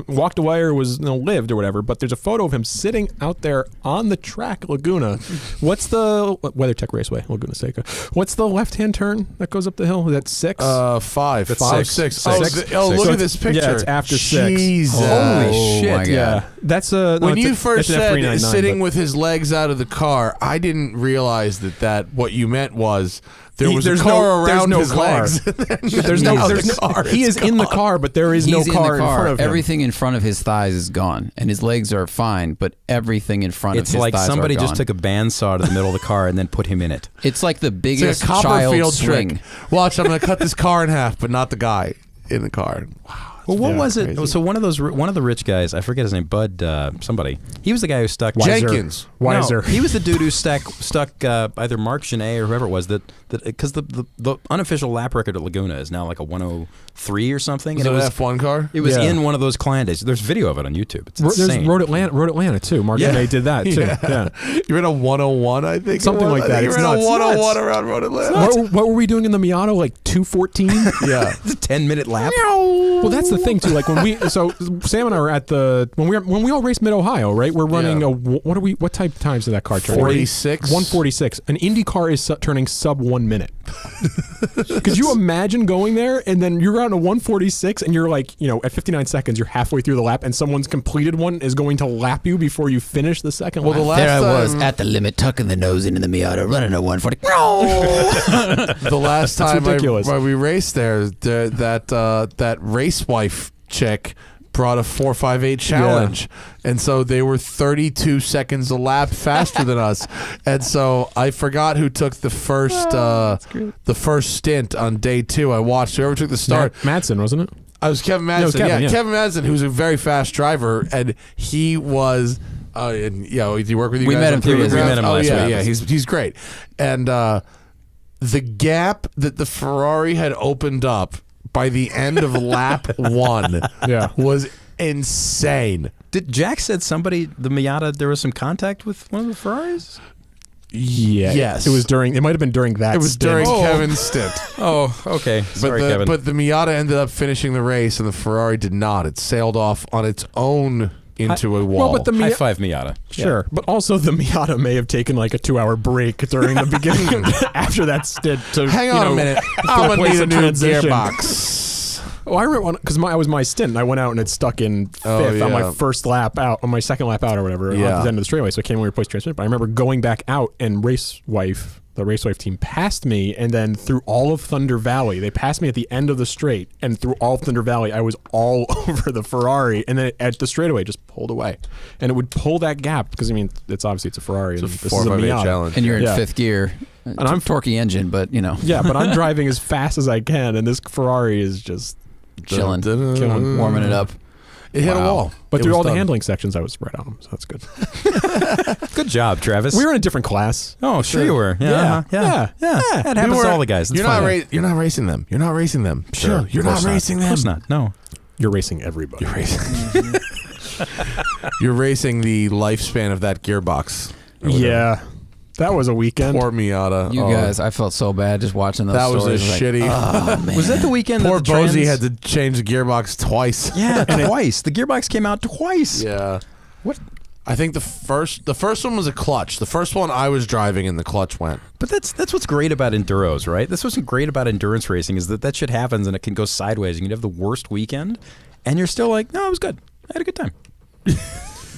walked away or was lived or whatever. But there's a photo of him sitting out there on the track at Laguna. What's the WeatherTech Raceway, Laguna Seca? What's the left-hand turn that goes up the hill? Is that 6? 5. That's 5, six. 6. Oh, Six. look So at this picture. Yeah, it's after 6. Jesus. Holy shit. My God. Yeah, that's When you first it's an said F399, sitting but- with his legs out of the car, I didn't realize that what you meant was there was a there's car there's around his car. legs. There's no car. He is in the car, but there is no He's in car the in front of him. Everything in front of his thighs is gone, and his legs are fine, but everything in front It's of his like thighs somebody are gone. just took a bandsaw to the middle of the car and then put him in it. It's like the It's biggest like a child Copperfield swing. trick. Watch, I'm going to cut this car in half, but not the guy in the car. Wow. Well, what Yeah, was it? crazy. So one of the rich guys, I forget his name, Bud somebody. He was the guy who stuck Jenkins. Weiser. No, he was the dude who stuck either Mark Genet or whoever it was that because the unofficial lap record at Laguna is now like a 103 or something. Is and it an F1 car? It was Yeah. in one of those client days. There's video of it on YouTube. It's There's insane. Road Atlanta too. Mark Yeah. Genet did that too. Yeah. You're in a 101, I think. Something it was. like that. I think It's you're in a nuts. 101 Nuts. around Road Atlanta. What were we doing in the Miata? Like 214? Yeah. It's a 10-minute lap. Well, that's the thing too. Like so Sam and I were at when we all raced Mid Ohio, right? We're running Yeah. what type times did that car turn? 46? 146. An Indy car is turning sub 1 minute. Could you imagine going there and then you're on a 146 and you're at 59 seconds, you're halfway through the lap and someone's completed one is going to lap you before you finish the second Well, lap? the last There I was time- at the limit, tucking the nose into the Miata, running a 140. The last time ridiculous. we raced there, that race wife chick brought a 458 challenge, and so they were 32 seconds a lap faster than us, and so I forgot who took the first stint on day 2. I watched whoever took the start. Madsen, wasn't it? I was Kevin Madsen. No, it was Kevin, yeah. Kevin Madsen, who's a very fast driver, and he was. And did he work with you? We guys met on him 3 years Proving ago. We met him Grounds? last Oh yeah, week. yeah. He's great, and the gap that the Ferrari had opened up by the end of lap 1 Yeah. was insane. Did Jack said the Miata, there was some contact with one of the Ferraris? Yeah. Yes. It might have been during that It was stint. during Kevin's stint. Oh, okay. Sorry, Kevin. But the Miata ended up finishing the race, and the Ferrari did not. It sailed off on its own into a wall. Well, but the High five Miata. Sure, but also the Miata may have taken like a 2-hour break during the beginning after that stint. To Hang on a minute. I'm gonna place need a new transition. gearbox. Oh, I remember because I was my stint. And I went out and it stuck in fifth on my first lap out, on my second lap out or whatever, at the end of the straightaway. So I came and replaced transmission. But I remember going back out and the Racewife team passed me, and then through all of Thunder Valley, they passed me at the end of the straight, and through all of Thunder Valley, I was all over the Ferrari, and then at the straightaway, just pulled away, and it would pull that gap because it's obviously it's a Ferrari, It's a and this is a 458 Miata. challenge. And you're in fifth gear. And I'm torquey engine, but Yeah, but I'm driving as fast as I can, and this Ferrari is just chilling, killing, warming it up. It hit a wall. But It through was all done. the handling sections, I was right on them, so that's good. Good job, Travis. We were in a different class. Oh, sure you were. Yeah. That happens to all the guys. It's You're fine. not racing them. You're not racing them. Sure. You're not racing Of them. course not. No. You're racing everybody. You're racing. You're racing the lifespan of that gearbox. Yeah. That was a weekend. Poor Miata. You guys, I felt so bad just watching those That was a stories. shitty. Oh, man. Was that the weekend Poor that the Bozy trans- had to change the gearbox twice. Yeah, twice. The gearbox came out twice. Yeah. What? I think the first one was a clutch. The first one I was driving and the clutch went. But that's what's great about enduros, right? That's what's great about endurance racing is that shit happens and it can go sideways. You can have the worst weekend, and you're still like, no, it was good. I had a good time.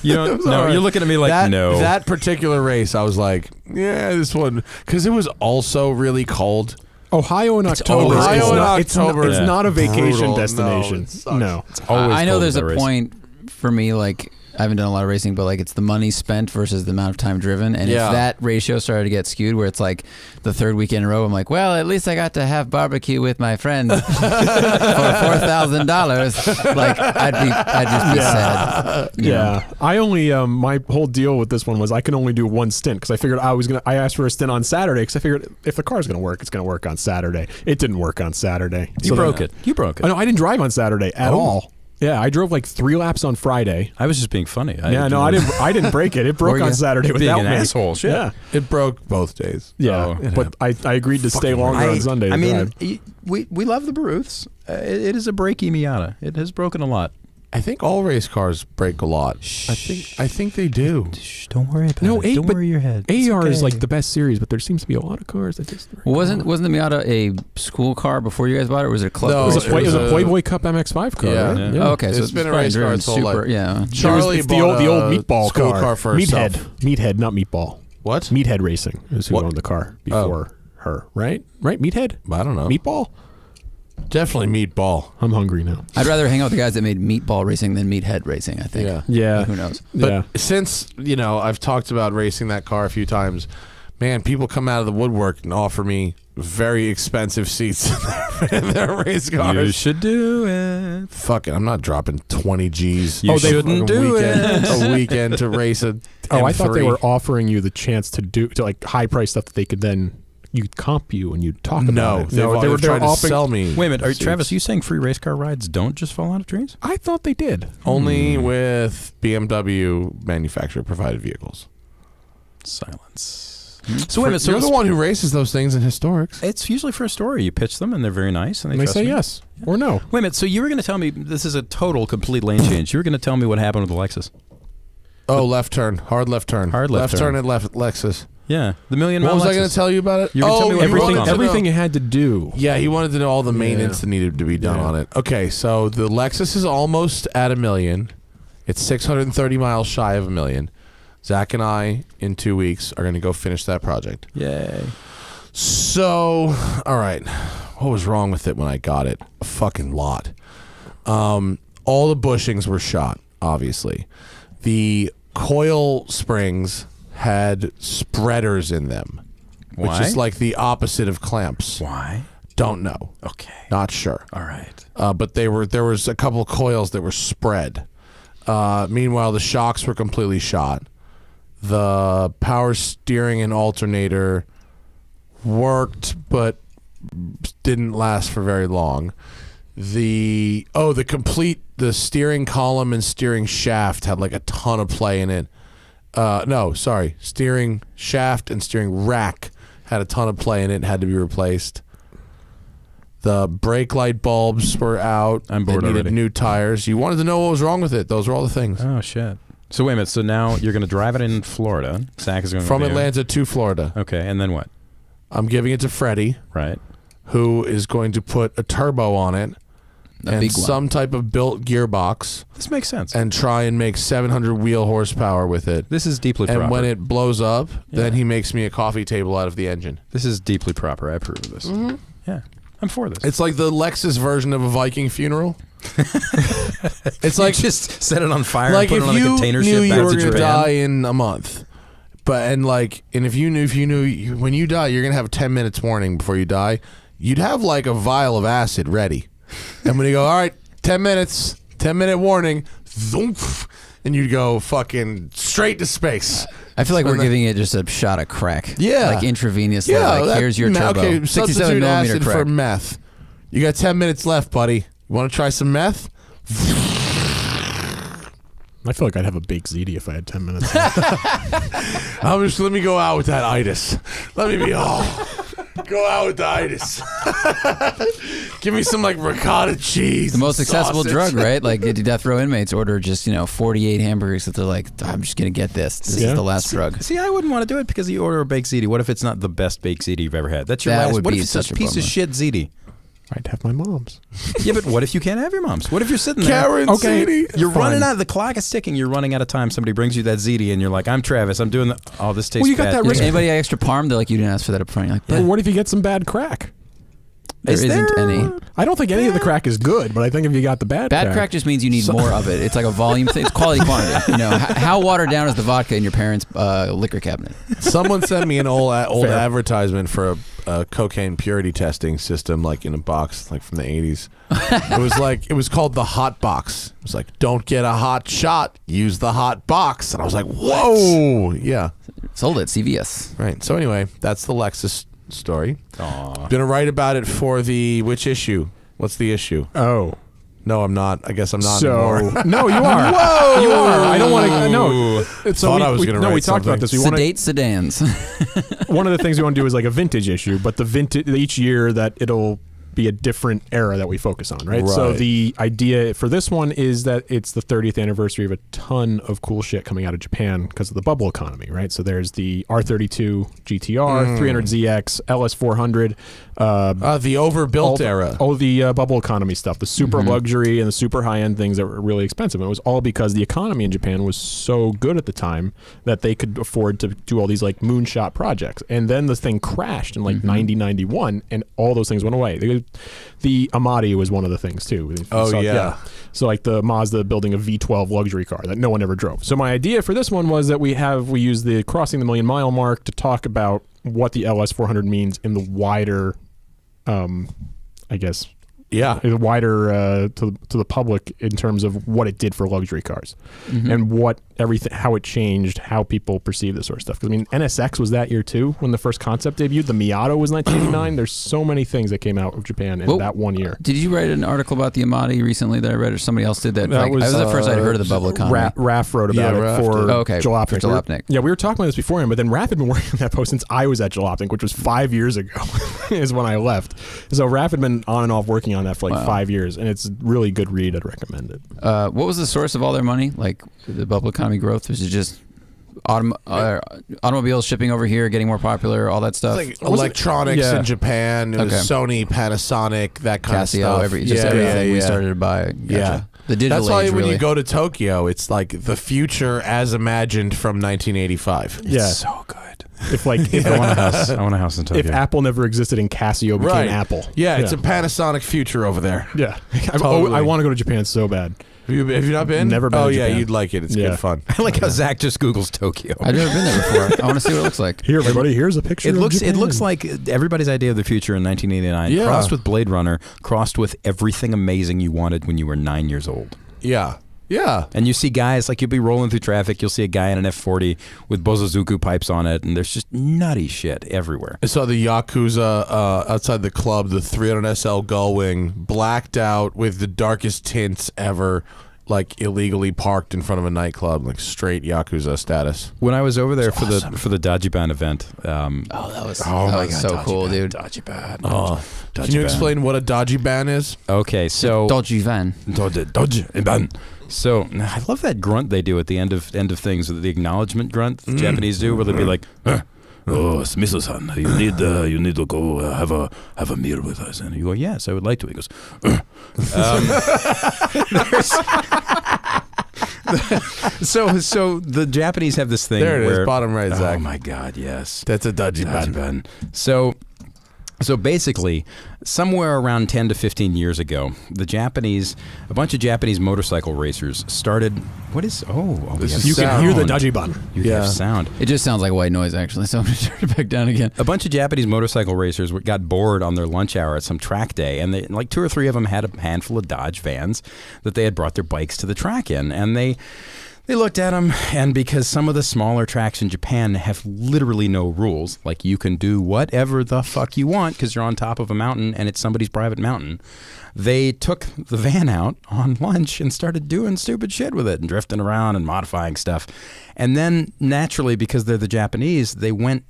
You know, no, all right. you're looking at me like, that, no. That particular race, I was like, yeah, this one, because it was also really cold. Ohio in October. Ohio in It's October it's is not a vacation brutal. destination. No, it sucks. No. It's always I know cold there's at a that race. point for me, like, I haven't done a lot of racing, but like it's the money spent versus the amount of time driven. And Yeah. if that ratio started to get skewed where it's like the third weekend in a row, I'm like, well, at least I got to have barbecue with my friends for $4,000. Like I'd just be sad. you know? Yeah, I only my whole deal with this one was I can only do one stint because I figured I asked for a stint on Saturday because I figured if the car's gonna work, it's gonna work on Saturday. It didn't work on Saturday. You broke it. You broke it. I know I didn't drive on Saturday at all. Yeah, I drove like 3 laps on Friday. I was just being funny. I didn't break it. It broke on Saturday being without an me. asshole. Shit. Yeah, It broke both days. yeah. Oh. But I agreed to stay longer on Sunday. To drive. we love the Baruths. It is a breaky Miata. It has broken a lot. I think all race cars break a lot. I think they do. Shh, don't worry about No, it. Don't but worry your head. It's AR is okay. like the best series, but there seems to be a lot of cars that just. Well, wasn't the Miata a school car before you guys bought it, or was it a club? No, It was a, it was a- Playboy Cup MX-5 car. Yeah. Right? Yeah. Oh, okay, so It's been a probably race car driven its whole super. life. Yeah. Charlie it's bought the old a meatball school car. car for herself. Meathead, not Meatball. What? Meathead Racing is who What? owned the car before her, right? Right? Meathead? I don't know. Meatball? Definitely meatball. I'm hungry now. I'd rather hang out with the guys that made meatball racing than meathead racing, I think. Yeah. Yeah. Who knows? But Yeah. since, I've talked about racing that car a few times, man, people come out of the woodwork and offer me very expensive seats in their race cars. You should do it. Fuck it, I'm not dropping 20 G's. You they shouldn't do it. A weekend to race a Oh, I thought they M3. were offering you the chance to like high price stuff that they could then you'd comp you and you'd talk No, about it. they were trying to sell me. Wait a minute, seats. Travis, are you saying free race car rides don't just fall out of trees? I thought they did. Only with BMW manufacturer provided vehicles. Silence. So wait a minute, You're the one who races those things in historics. It's usually for a story. You pitch them, and they're very nice, and And they trust say me. yes or no. Wait a minute. So you were going to tell me this is a total, complete lane change. You were going to tell me what happened with the Lexus. Oh, left turn. Hard left turn. Hard left turn. at left Lexus. Yeah, the million What mile was I Lexus. going to tell you about it? You were gonna tell me what Everything, Everything- everything it had to do. Yeah, he wanted to know all the maintenance that needed to be done Yeah. on it. Okay, so the Lexus is almost at 1 million. It's 630 miles shy of 1 million. Zach and I, in 2 weeks, are going to go finish that project. Yay. So, all right. What was wrong with it when I got it? A fucking lot. All the bushings were shot, obviously. The coil springs had spreaders in them, which Why? is like the opposite of clamps. Why? Don't know. Okay. Not sure. All right. But there was a couple coils that were spread. Meanwhile, the shocks were completely shot. The power steering and alternator worked, but didn't last for very long. The steering column and steering shaft had like a ton of play in it. Steering shaft and steering rack had a ton of play in it. Had to be replaced. The brake light bulbs were out. I'm bored They needed already. new tires. You wanted to know what was wrong with it. Those were all the things. Oh shit. So wait a minute. So now you're going to drive it in Florida. Zach is going From to Atlanta to Florida. Okay, and then what? I'm giving it to Freddie, Right. who is going to put a turbo on it A and big one. some type of built gearbox This makes sense. and try and make 700 wheel horsepower with it. This is deeply proper. And when it blows up, then he makes me a coffee table out of the engine. This is deeply proper. I approve of this. Yeah, I'm for this. It's like the Lexus version of a Viking funeral. It's like just set it on fire like and put if it on a you container knew ship you back were to gonna Japan. die in a month, and if you knew when you die you're gonna have a 10 minutes warning before you die, you'd have like a vial of acid ready, and when you go, all right, 10 minutes, 10-minute warning, zoomp, and you'd go fucking straight to space. I feel like we're giving it just a shot of crack. Yeah. Like intravenously. Yeah, Like, here's your turbo. Okay, 67 substitute millimeter acid crack. for meth. You got 10 minutes left, buddy. You want to try some meth? I feel like I'd have a baked ziti if I had 10 minutes. Let me go out with that itis. Let me be go out with the itis. Give me some like ricotta cheese. The most accessible sausage. drug, right? Like the death row inmates order just 48 hamburgers that they're like, I'm just gonna get this. This is the last drug. See, I wouldn't want to do it because you order a baked ziti. What if it's not the best baked ziti you've ever had? That's your That last. would What be if it's such a a piece bummer. of shit ziti? I'd have my mom's. Yeah, but what if you can't have your mom's? What if you're sitting there? Karen Ziti. You're Fine. running out. The clock is ticking. You're running out of time. Somebody brings you that ziti, and you're like, "I'm Travis. I'm doing the." Oh, this tastes Well, you got bad. that Yeah. wrist- Anybody extra parm? They're like, you didn't ask for that up front. You're like, But what if you get some bad crack? there Is isn't there- any. I don't think any of the crack is good, but I think if you got the bad Bad crack just means you need more of it. It's like a volume thing. It's quality quantity. How watered down is the vodka in your parents' liquor cabinet? Someone sent me an old Fair. advertisement for a cocaine purity testing system, like in a box, like from the 80s. It was called the hot box. It was like, don't get a hot shot, use the hot box. And I was like, whoa, yeah, Sold at CVS. right. So anyway, that's the Lexus story. Aw. Gonna write about it for which issue? What's the issue? Oh. No, I'm not. I guess I'm not So anymore. no, you are. Whoa! You are. I don't want to. No. So Thought I was gonna no. We write talked about something. this. We want Sedate sedans. one of the things we want to do is like a vintage issue, but the vintage each year that it'll be a different era that we focus on, right? So Right. the idea for this one is that it's the 30th anniversary of a ton of cool shit coming out of Japan because of the bubble economy, right? So there's the R32 GTR, 300ZX, LS400, The overbuilt era. all the bubble economy stuff, the super luxury and the super high end things that were really expensive. And it was all because the economy in Japan was so good at the time that they could afford to do all these like moonshot projects. And then the thing crashed in like 91, and all those things went away. The Amati was one of the things too. Oh, yeah. So like the Mazda building a V12 luxury car that no one ever drove. So my idea for this one was that we use the crossing the million mile mark to talk about what the LS400 means in the wider, I guess, Yeah. wider to the public in terms of what it did for luxury cars and how it changed how people perceive this sort of stuff. Because I mean, NSX was that year too when the first concept debuted. The Miata was 1989. There's so many things that came out of Japan in that one year. Did you write an article about the Amati recently that I read, or somebody else did that? That Like, was, I was the first I'd heard of the bubble economy. Raph wrote about Raph it for did. Oh, okay, for Jalopnik. Jalopnik. Yeah, we were talking about this beforehand, but then Raph had been working on that post since I was at Jalopnik, which was 5 years ago is when I left. So Raph had been on and off working on that for like 5 years, and it's a really good read. I'd recommend it. What was the source of all their money? Like the bubble economy growth? Was it just automobiles shipping over here, getting more popular, all that stuff? Like electronics Yeah. in Japan, it was Okay. Sony, Panasonic, that kind Casio, of stuff. everything we started to buy. Gotcha. Yeah. The digital That's why age, when really. you go to Tokyo, it's like the future as imagined from 1985. Yeah. So good. If like if, I want a house. I want a house in Tokyo. if Apple never existed and Casio became Apple. Yeah, it's a Panasonic future over there. Yeah. Totally. I want to go to Japan so bad. Have you not been? Never been Oh, to yeah, Japan. you'd like it. It's Yeah. good fun. I like how Zach just Googles Tokyo. I've never been there before. I want to see what it looks like. Here, everybody, here's a picture It of looks Japan. like everybody's idea of the future in 1989, Yeah. crossed with Blade Runner, crossed with everything amazing you wanted when you were 9 years old. Yeah. Yeah. And you see guys, like you'll be rolling through traffic, you'll see a guy in an F40 with Bozozuku pipes on it, and there's just nutty shit everywhere. I saw the Yakuza outside the club, the 300 SL Gullwing, blacked out with the darkest tints ever, like illegally parked in front of a nightclub, like straight Yakuza status. When I was over there for the Dajiban event, That was so cool, dude. Can you explain what a Dajiban is? okay, so Dolce Van. So I love that grunt they do at the end of things, the acknowledgement grunt the Japanese do, where they'll be like, oh, Smith-san, you need to go have a meal with us. And you go, yes, I would like to. He goes, so the Japanese have this thing. There it where, is, bottom right, Zach. Oh my God, yes. That's a Dajiban. So basically, somewhere around 10 to 15 years ago, a bunch of Japanese motorcycle racers started. What is? You can hear the Dajiban. You have sound. It just sounds like white noise, actually. So I'm going to turn it back down again. A bunch of Japanese motorcycle racers got bored on their lunch hour at some track day, and like 2 or 3 of them had a handful of Dodge vans that they had brought their bikes to the track in, and they looked at them, and because some of the smaller tracks in Japan have literally no rules, like you can do whatever the fuck you want because you're on top of a mountain and it's somebody's private mountain, they took the van out on lunch and started doing stupid shit with it and drifting around and modifying stuff. And then naturally, because they're the Japanese, they went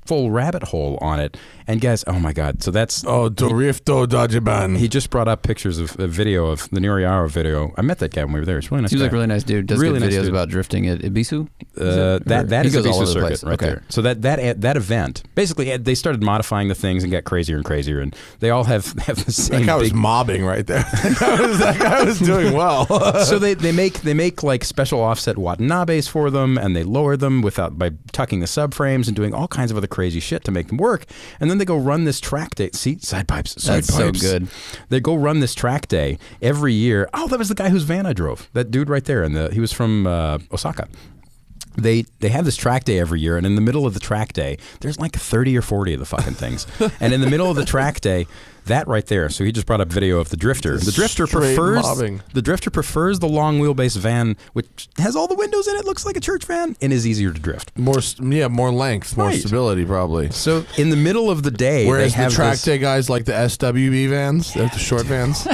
full rabbit hole on it. And guys, oh my God, so that's Dorifto Dajiban. he just brought up pictures of a video of the Niriyaro video. I met that guy when we were there. It's a really nice. Seems guy. like a really nice dude. Does Really good nice videos dude. about drifting at Ibisu. That is He a goes all Ibisu over the circuit place. right Okay. there. So that event basically they started modifying the things and got crazier and crazier, and they all have the same. That guy was big, mobbing right there. that guy was doing well. so they make like special offset Watanabes for them, and they lower them by tucking the subframes and doing all kinds of other crazy shit to make them work. And then they go run this track day. See, side pipes. That's so good. They go run this track day every year. Oh, that was the guy whose van I drove. That dude right there, and he was from Osaka. They have this track day every year, and in the middle of the track day, there's like 30 or 40 of the fucking things. And in the middle of the track day, that right there. So he just brought up video of the Drifter. The Drifter prefers the long wheelbase van, which has all the windows in it, looks like a church van, and is easier to drift. More length, more Right. stability, probably. So in the middle of the day, Whereas they have the track this, day guys like the SWB vans, the short vans.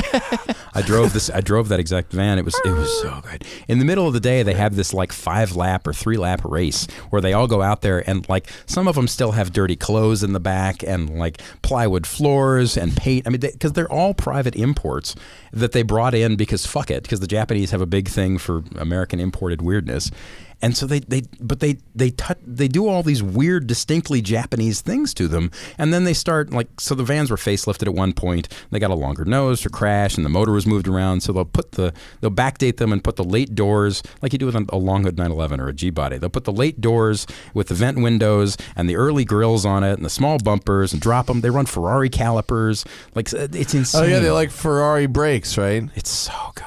I drove that exact van. It was so good. In the middle of the day, they have this like 5-lap or 3-lap race where they all go out there, and like some of them still have dirty clothes in the back and like plywood floors and paint. I mean, because they're all private imports that they brought in because fuck it, because the Japanese have a big thing for American imported weirdness. And so they do all these weird, distinctly Japanese things to them, and then they start so the vans were facelifted at one point. They got a longer nose for crash, and the motor was moved around. So they'll backdate them and put the late doors like you do with a long hood 911 or a G body. They'll put the late doors with the vent windows and the early grills on it and the small bumpers and drop them. They run Ferrari calipers. It's insane. Oh yeah, they like Ferrari brakes, right? It's so good.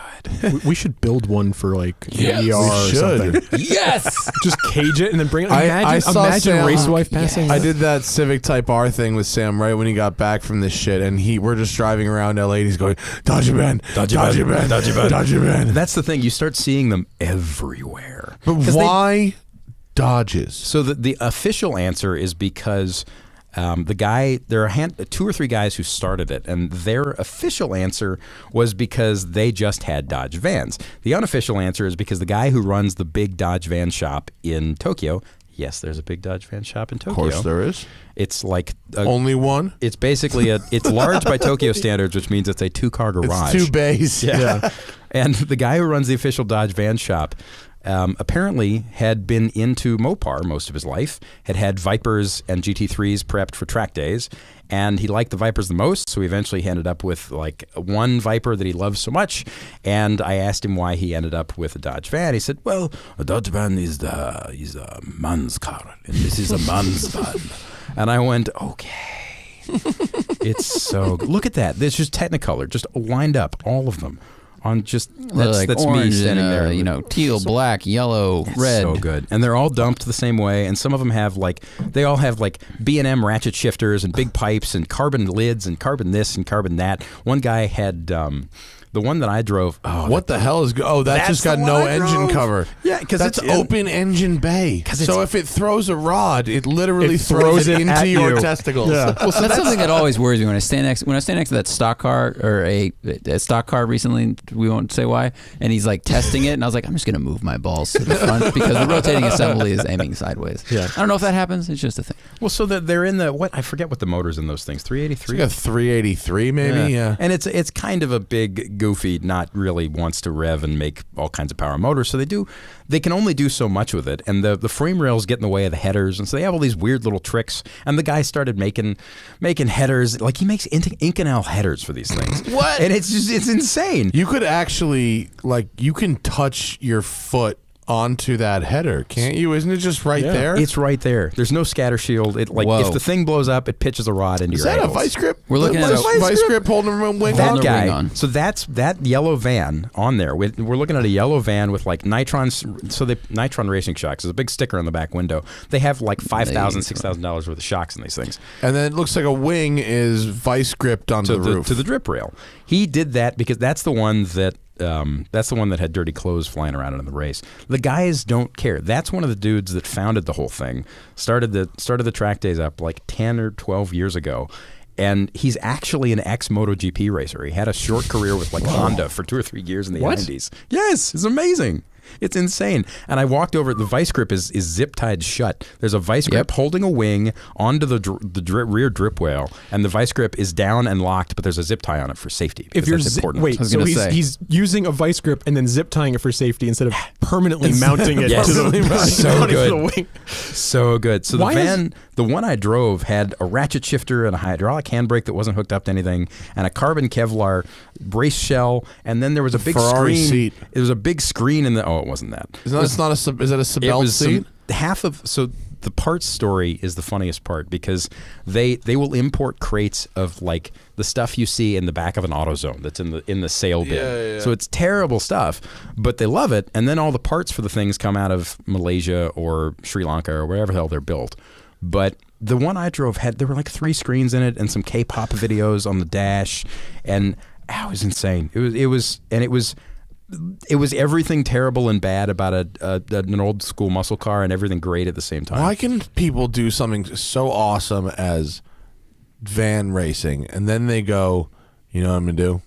We should build one for like Yes, ER we or should. something. Yes! Just cage it and then bring it. I saw Imagine Sam- Race Wife passing. I did that Civic Type R thing with Sam right when he got back from this shit, and we're just driving around LA, and he's going, Dajiban, Dajiban, Dajiban. That's the thing. You start seeing them everywhere. But why Dodges? So the official answer is because there are 2 or 3 guys who started it, and their official answer was because they just had Dodge vans. The unofficial answer is because the guy who runs the big Dodge van shop in Tokyo, yes, there's a big Dodge van shop in Tokyo. Of course there is. It's like Only one? It's basically it's large by Tokyo standards, which means it's a 2-car garage. It's 2 bays. Yeah. And the guy who runs the official Dodge van shop apparently had been into Mopar most of his life, had Vipers and GT3s prepped for track days, and he liked the Vipers the most, so he eventually ended up with like one Viper that he loves so much. And I asked him why he ended up with a Dodge van. He said, well, a Dodge van is a man's car, and this is a man's van. And I went, okay. It's so good. Look at that. It's just Technicolor, just lined up, all of them. On just that's orange me standing and, there, teal, black, yellow, red. So good, and they're all dumped the same way. And some of them have they all have B&M ratchet shifters and big pipes and carbon lids and carbon this and carbon that. One guy had the one that I drove. What the hell is? That's just got the no one I engine drove. cover. Yeah, because that's open engine bay. So if it throws a rod, it literally It throws throws it it at into your you. testicles. Yeah. Well, so that's something that always worries me when I stand next to that stock car or a stock car recently. We won't say why. And he's like testing it, and I was like, I'm just gonna move my balls to the front because the rotating assembly is aiming sideways. Yeah. I don't know if that happens. It's just a thing. Well, so that they're in the I forget what the motor's in those things. 383. It's like a 383 maybe. Yeah. And it's kind of a big goofy, not really wants to rev and make all kinds of power motors. So they can only do so much with it. And the frame rails get in the way of the headers. And so they have all these weird little tricks. And the guy started making headers. Like he makes Inconel headers for these things. What? And it's insane. You could actually, like, you can touch your foot onto that header, can't you? Isn't it just right there? It's right there. There's no scatter shield. It Whoa. if the thing blows up, it pitches a rod into Is your that ankles. a vice grip? We're looking at a vice grip holding a wing That on. guy. Wing on. So that's that yellow van on there. We're looking at a yellow van with like Nitrons. So Nitron racing shocks. There's a big sticker on the back window. They have like $5,000, $6,000 worth of shocks in these things. And then it looks like a wing is vice gripped onto the roof. To the drip rail. He did that because that's the one that had dirty clothes flying around in the race. The guys don't care. That's one of the dudes that founded the whole thing. Started the track days up like 10 or 12 years ago. And he's actually an ex-MotoGP racer. He had a short career with like Honda for 2 or 3 years in the 90s. Yes, it's amazing. It's insane. And I walked over. The vice grip is zip tied shut. There's a vice grip holding a wing onto the rear drip rail, and the vice grip is down and locked, but there's a zip tie on it for safety. If you're that's important. wait, was so gonna say. he's using a vice grip and then zip tying it for safety instead of permanently mounting it Yes. to the So mounting to good. the wing. So good. So Why the van, the one I drove, had a ratchet shifter and a hydraulic handbrake that wasn't hooked up to anything, and a carbon Kevlar brace shell, and then there was a big Ferrari screen. seat. It was a big screen in the. Oh, it wasn't that. Is that a Sibel seat? So the parts story is the funniest part because they will import crates of like the stuff you see in the back of an AutoZone that's in the sale bin. Yeah. So it's terrible stuff, but they love it. And then all the parts for the things come out of Malaysia or Sri Lanka or wherever the hell they're built. But the one I drove there were like 3 screens in it and some K-pop videos on the dash, and it was insane. It was everything terrible and bad about an old school muscle car and everything great at the same time. Why can people do something so awesome as van racing and then they go, you know what I'm gonna do?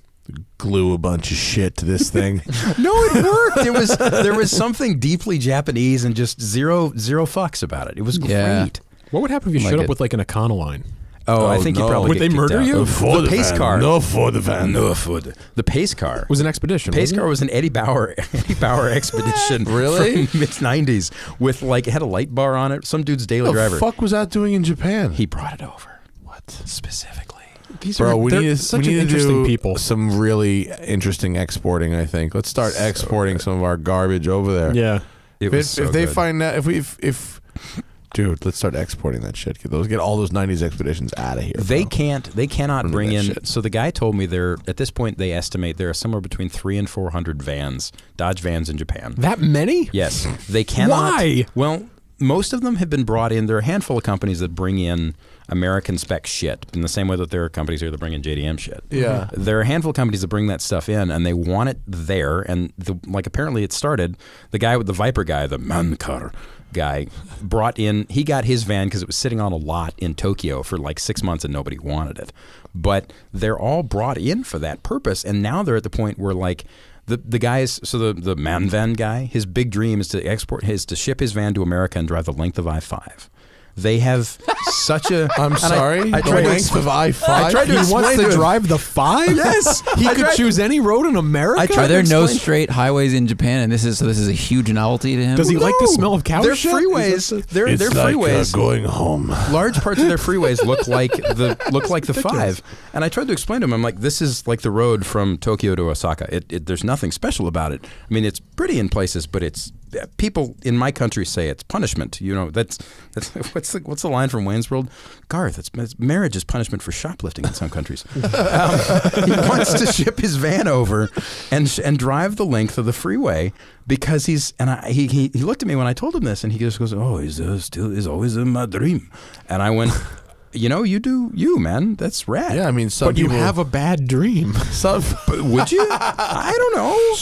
Glue a bunch of shit to this thing. No, it worked. There was something deeply Japanese and just zero fucks about it. It was Yeah. great. What would happen if you Like showed it. up with like an Econoline? Oh, I Oh, think no. you probably Would get they kicked murder out. you? For The pace van. car. No, for the van. No, for the pace car. It was an expedition. Pace wasn't car it? was an Eddie Bauer expedition. Really? From mid-90s with like it had a light bar on it. Some dude's daily What the driver. fuck was that doing in Japan? He brought it over. What? Specifically. These Bro, we they're need to, such we need to interesting do people. some really interesting exporting, I think. Let's start exporting some of our garbage over there. Yeah. It was If they good. find out, if dude, let's start exporting that shit. Get all those 90s expeditions out of here. They bro. cannot Remember bring that in. shit. So the guy told me at this point they estimate there are somewhere between 300 and 400 vans, Dodge vans in Japan. That many? Yes, they cannot. Why? Well, most of them have been brought in. There are a handful of companies that bring in American spec shit in the same way that there are companies here that bring in JDM shit. Yeah. There are a handful of companies that bring that stuff in and they want it there. And apparently it started, the guy with the Viper guy, the Mankar guy, brought in, he got his van because it was sitting on a lot in Tokyo for like 6 months and nobody wanted it. But they're all brought in for that purpose. And now they're at the point where like, the guys, so the man van guy, his big dream is to ship his van to America and drive the length of I-5. They have such a. I'm sorry. I the tried to length of I-5. I tried to He explain wants to to him. drive the 5? Yes, He I could tried- choose any road in America? I tried Are there to no explain- straight highways in Japan, and this is a huge novelty to him? Does he like the smell of cow Their shit? freeways. Their It's like freeways. going home. Large parts of their freeways look like the 5. And I tried to explain to him, I'm like, this is like the road from Tokyo to Osaka. There's nothing special about it. I mean, it's pretty in places, but it's people in my country say it's punishment. You know, that's what's the line from Wayne's World? Garth, it's marriage is punishment for shoplifting in some countries. He wants to ship his van over and drive the length of the freeway because he looked at me when I told him this and he just goes, oh, is always in my dream. And I went, you know, you do you, man. That's rad. Yeah, I mean, some But you people have a bad dream. But would you? I don't know.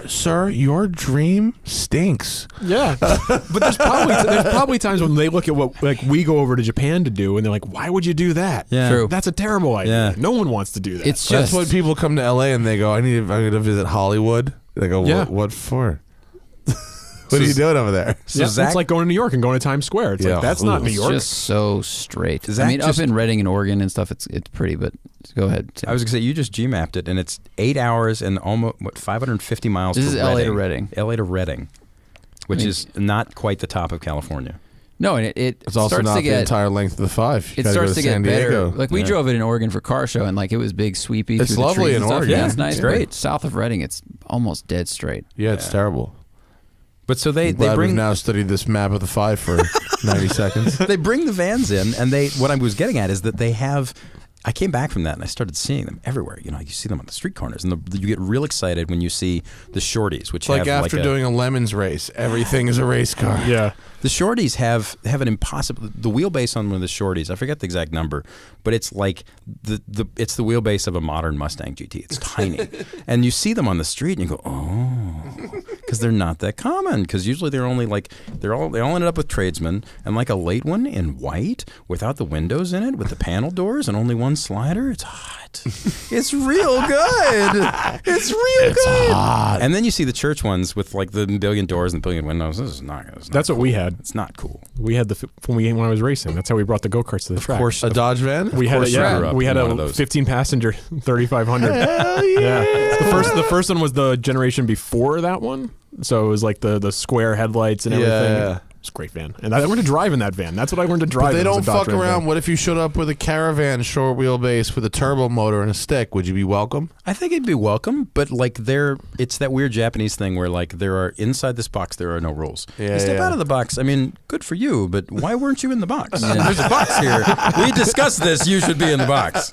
Sir, your dream stinks. Yeah. But there's probably times when they look at what like we go over to Japan to do and they're like, why would you do that? Yeah. True. That's a terrible idea. Yeah. No one wants to do that. It's That's just when people come to LA and they go, I'm going to visit Hollywood. They go, Yeah. what for? What are you doing over there? So Yeah, Zach, it's like going to New York and going to Times Square. It's Yeah. like that's not New It's York. just so straight. Zach I mean, just- up in Redding and Oregon and stuff, it's pretty. But go ahead. Tim. I was gonna say you just G-mapped it, and it's 8 hours and almost 550 miles. This to is LA to Reading. LA to Reading, which I mean- is not quite the top of California. No, and it It's also starts not to the get entire length of the 5. You it gotta starts go to to get San better. Diego. Like we Yeah. drove it in Oregon for car show, and like it was big, sweepy. It's through the lovely trees in and stuff. Oregon. Yeah, it's nice. It's But great. south of Reading, it's almost dead straight. Yeah, it's terrible. But so they Glad bring we've now studied this map of the 5 for 90 seconds. they bring the vans in, and what I was getting at is that they have. I came back from that and I started seeing them everywhere. You know, you see them on the street corners, and you get real excited when you see the shorties, which Like have after like doing a lemons race, everything is a race car. Yeah. the shorties have an impossible. The wheelbase on one of the shorties, I forget the exact number, but it's like it's the wheelbase of a modern Mustang GT. It's tiny, and you see them on the street, and you go, oh, because they're not that common. Because usually they're only like they all ended up with tradesmen, and like a late one in white without the windows in it, with the panel doors and only one slider. It's hot. It's real good. It's real good. hot. And then you see the church ones with like the billion doors and billion windows. This is not. That's what we had. It's not cool. We had when I was racing. That's how we brought the go-karts to the track. Of course, A Dodge van? We had course you grew up we had in one of a those. 15 passenger 3500. Hell yeah. The first one was the generation before that one. So it was like the square headlights and everything. Yeah. It's a great van. And I learned to drive in that van. That's what I learned to drive. But they in, was don't a Dodge fuck Ram around. van. What if you showed up with a Caravan short wheelbase with a turbo motor and a stick? Would you be welcome? I think it'd be welcome, but like it's that weird Japanese thing where like there are inside this box there are no rules. Yeah, you step yeah. out of the box. I mean, good for you, but why weren't you in the box? There's a box here. We discussed this. You should be in the box.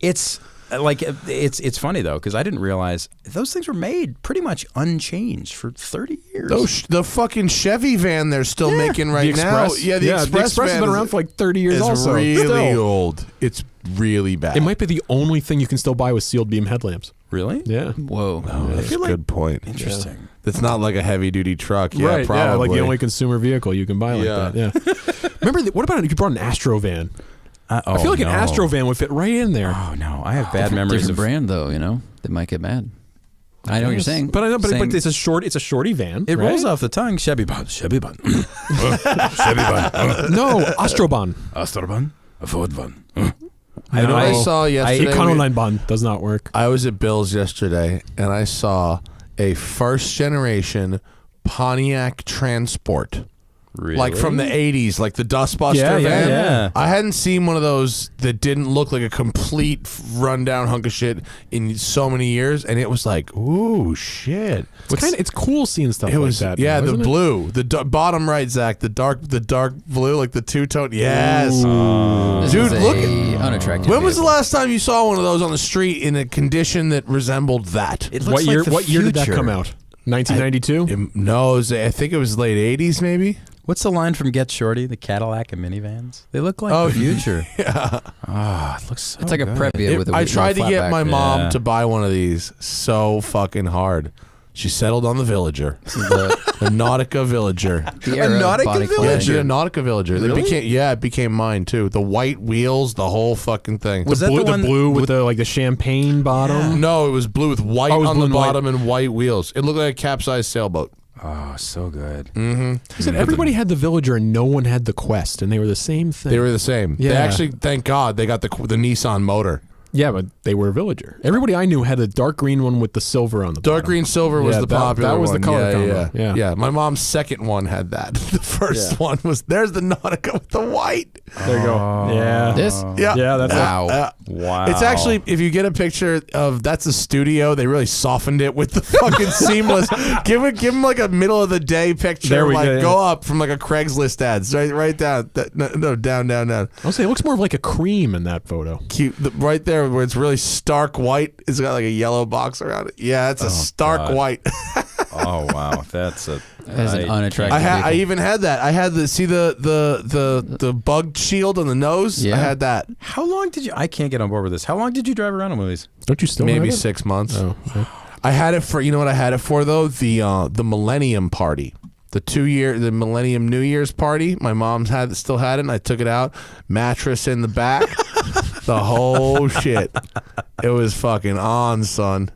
It's like it's funny though because I didn't realize those things were made pretty much unchanged for 30 years. The fucking Chevy van they're still making right The now. Express? Yeah, the Express has van been is- around for like 30 years is also. really Still. old. It's really bad. It might be the only thing you can still buy with sealed beam headlamps. Really? Yeah. Whoa. That's a feel like- good point. Interesting. It's not like a heavy duty truck. Yeah, right. probably. Yeah, like the only consumer vehicle you can buy like Yeah. that. Yeah. Remember, what about if you brought an Astro van? I feel like an no. Astro van would fit right in there. Oh no, I have bad memories Different of brand though, you know, they might get mad. I know what you're saying, But I know, but Same- it's a shorty van. It right? rolls off the tongue. Chevy bun. Chevy bun. Chevy bun. No, Astroban. Astor bun. A Ford bun. You know what I saw yesterday? Econoline bun does not work. I was at Bill's yesterday and I saw a first generation Pontiac Transport. Really? Like from the 80s, like the Dustbuster Yeah, yeah, van. yeah. I hadn't seen one of those that didn't look like a complete rundown hunk of shit in so many years, and it was like, ooh, shit. It's cool seeing stuff It was like that. yeah, now, the isn't it? blue, the bottom right, Zach, the dark blue, like the two-tone. Yes, This dude, is a look. unattractive. When was the vehicle. last time you saw one of those on the street in a condition that resembled that? It looks What like the year did that future. come out? 1992. No, I think it was late 80s, maybe. What's the line from Get Shorty? The Cadillac and minivans. They look like Oh, the future. Yeah. Ah, it looks so It's like a good. Previa with a I tried to flat get back. my mom Yeah. to buy one of these so fucking hard. She settled on the Villager, the, the Nautica Villager. the era of Nautica body Villager? Yeah, colour. she had a Nautica Villager. Really? It became mine too. The white wheels, the whole fucking thing. Was that blue, the one blue with the champagne bottom? No, it was blue with white Oh, it was on blue the and white. bottom and white wheels. It looked like a capsized sailboat. Oh, so good. Mm-hmm. He said everybody had the Villager and no one had the Quest, and they were the same thing. They were the same. They Yeah. actually, thank God, they got the Nissan motor. Yeah, but they were a Villager. Everybody I knew had a dark green one with the silver on the Dark bottom. green silver was Yeah, the that- popular that was the one. color yeah, combo. yeah, Yeah. My mom's second one had that. The first one was there's the Nautica with the white. There you go. Yeah. This? Yeah, Yeah, that's Wow. Wow. It's actually, if you get a picture of that's a studio, they really softened it with the fucking seamless. Give him like a middle of the day picture. There we like go, yeah. go up from like a Craigslist ad. Right down. No, down. I'll say it looks more of like a cream in that photo. Cute. Right there where it's really stark white. It's got like a yellow box around it. Yeah, it's a stark God. white. Oh wow, that's a. That is an unattractive. I vehicle. even had that. I had the bug shield on the nose. Yeah. I had that. How long did you? I can't get on board with this. How long did you drive around on one of these? Don't you still Maybe have it? 6 months. Oh, okay. I had it for, you know what I had it for though? The Millennium Party. The Millennium New Year's party. My mom still had it, and I took it out. Mattress in the back. The whole shit. It was fucking on, son.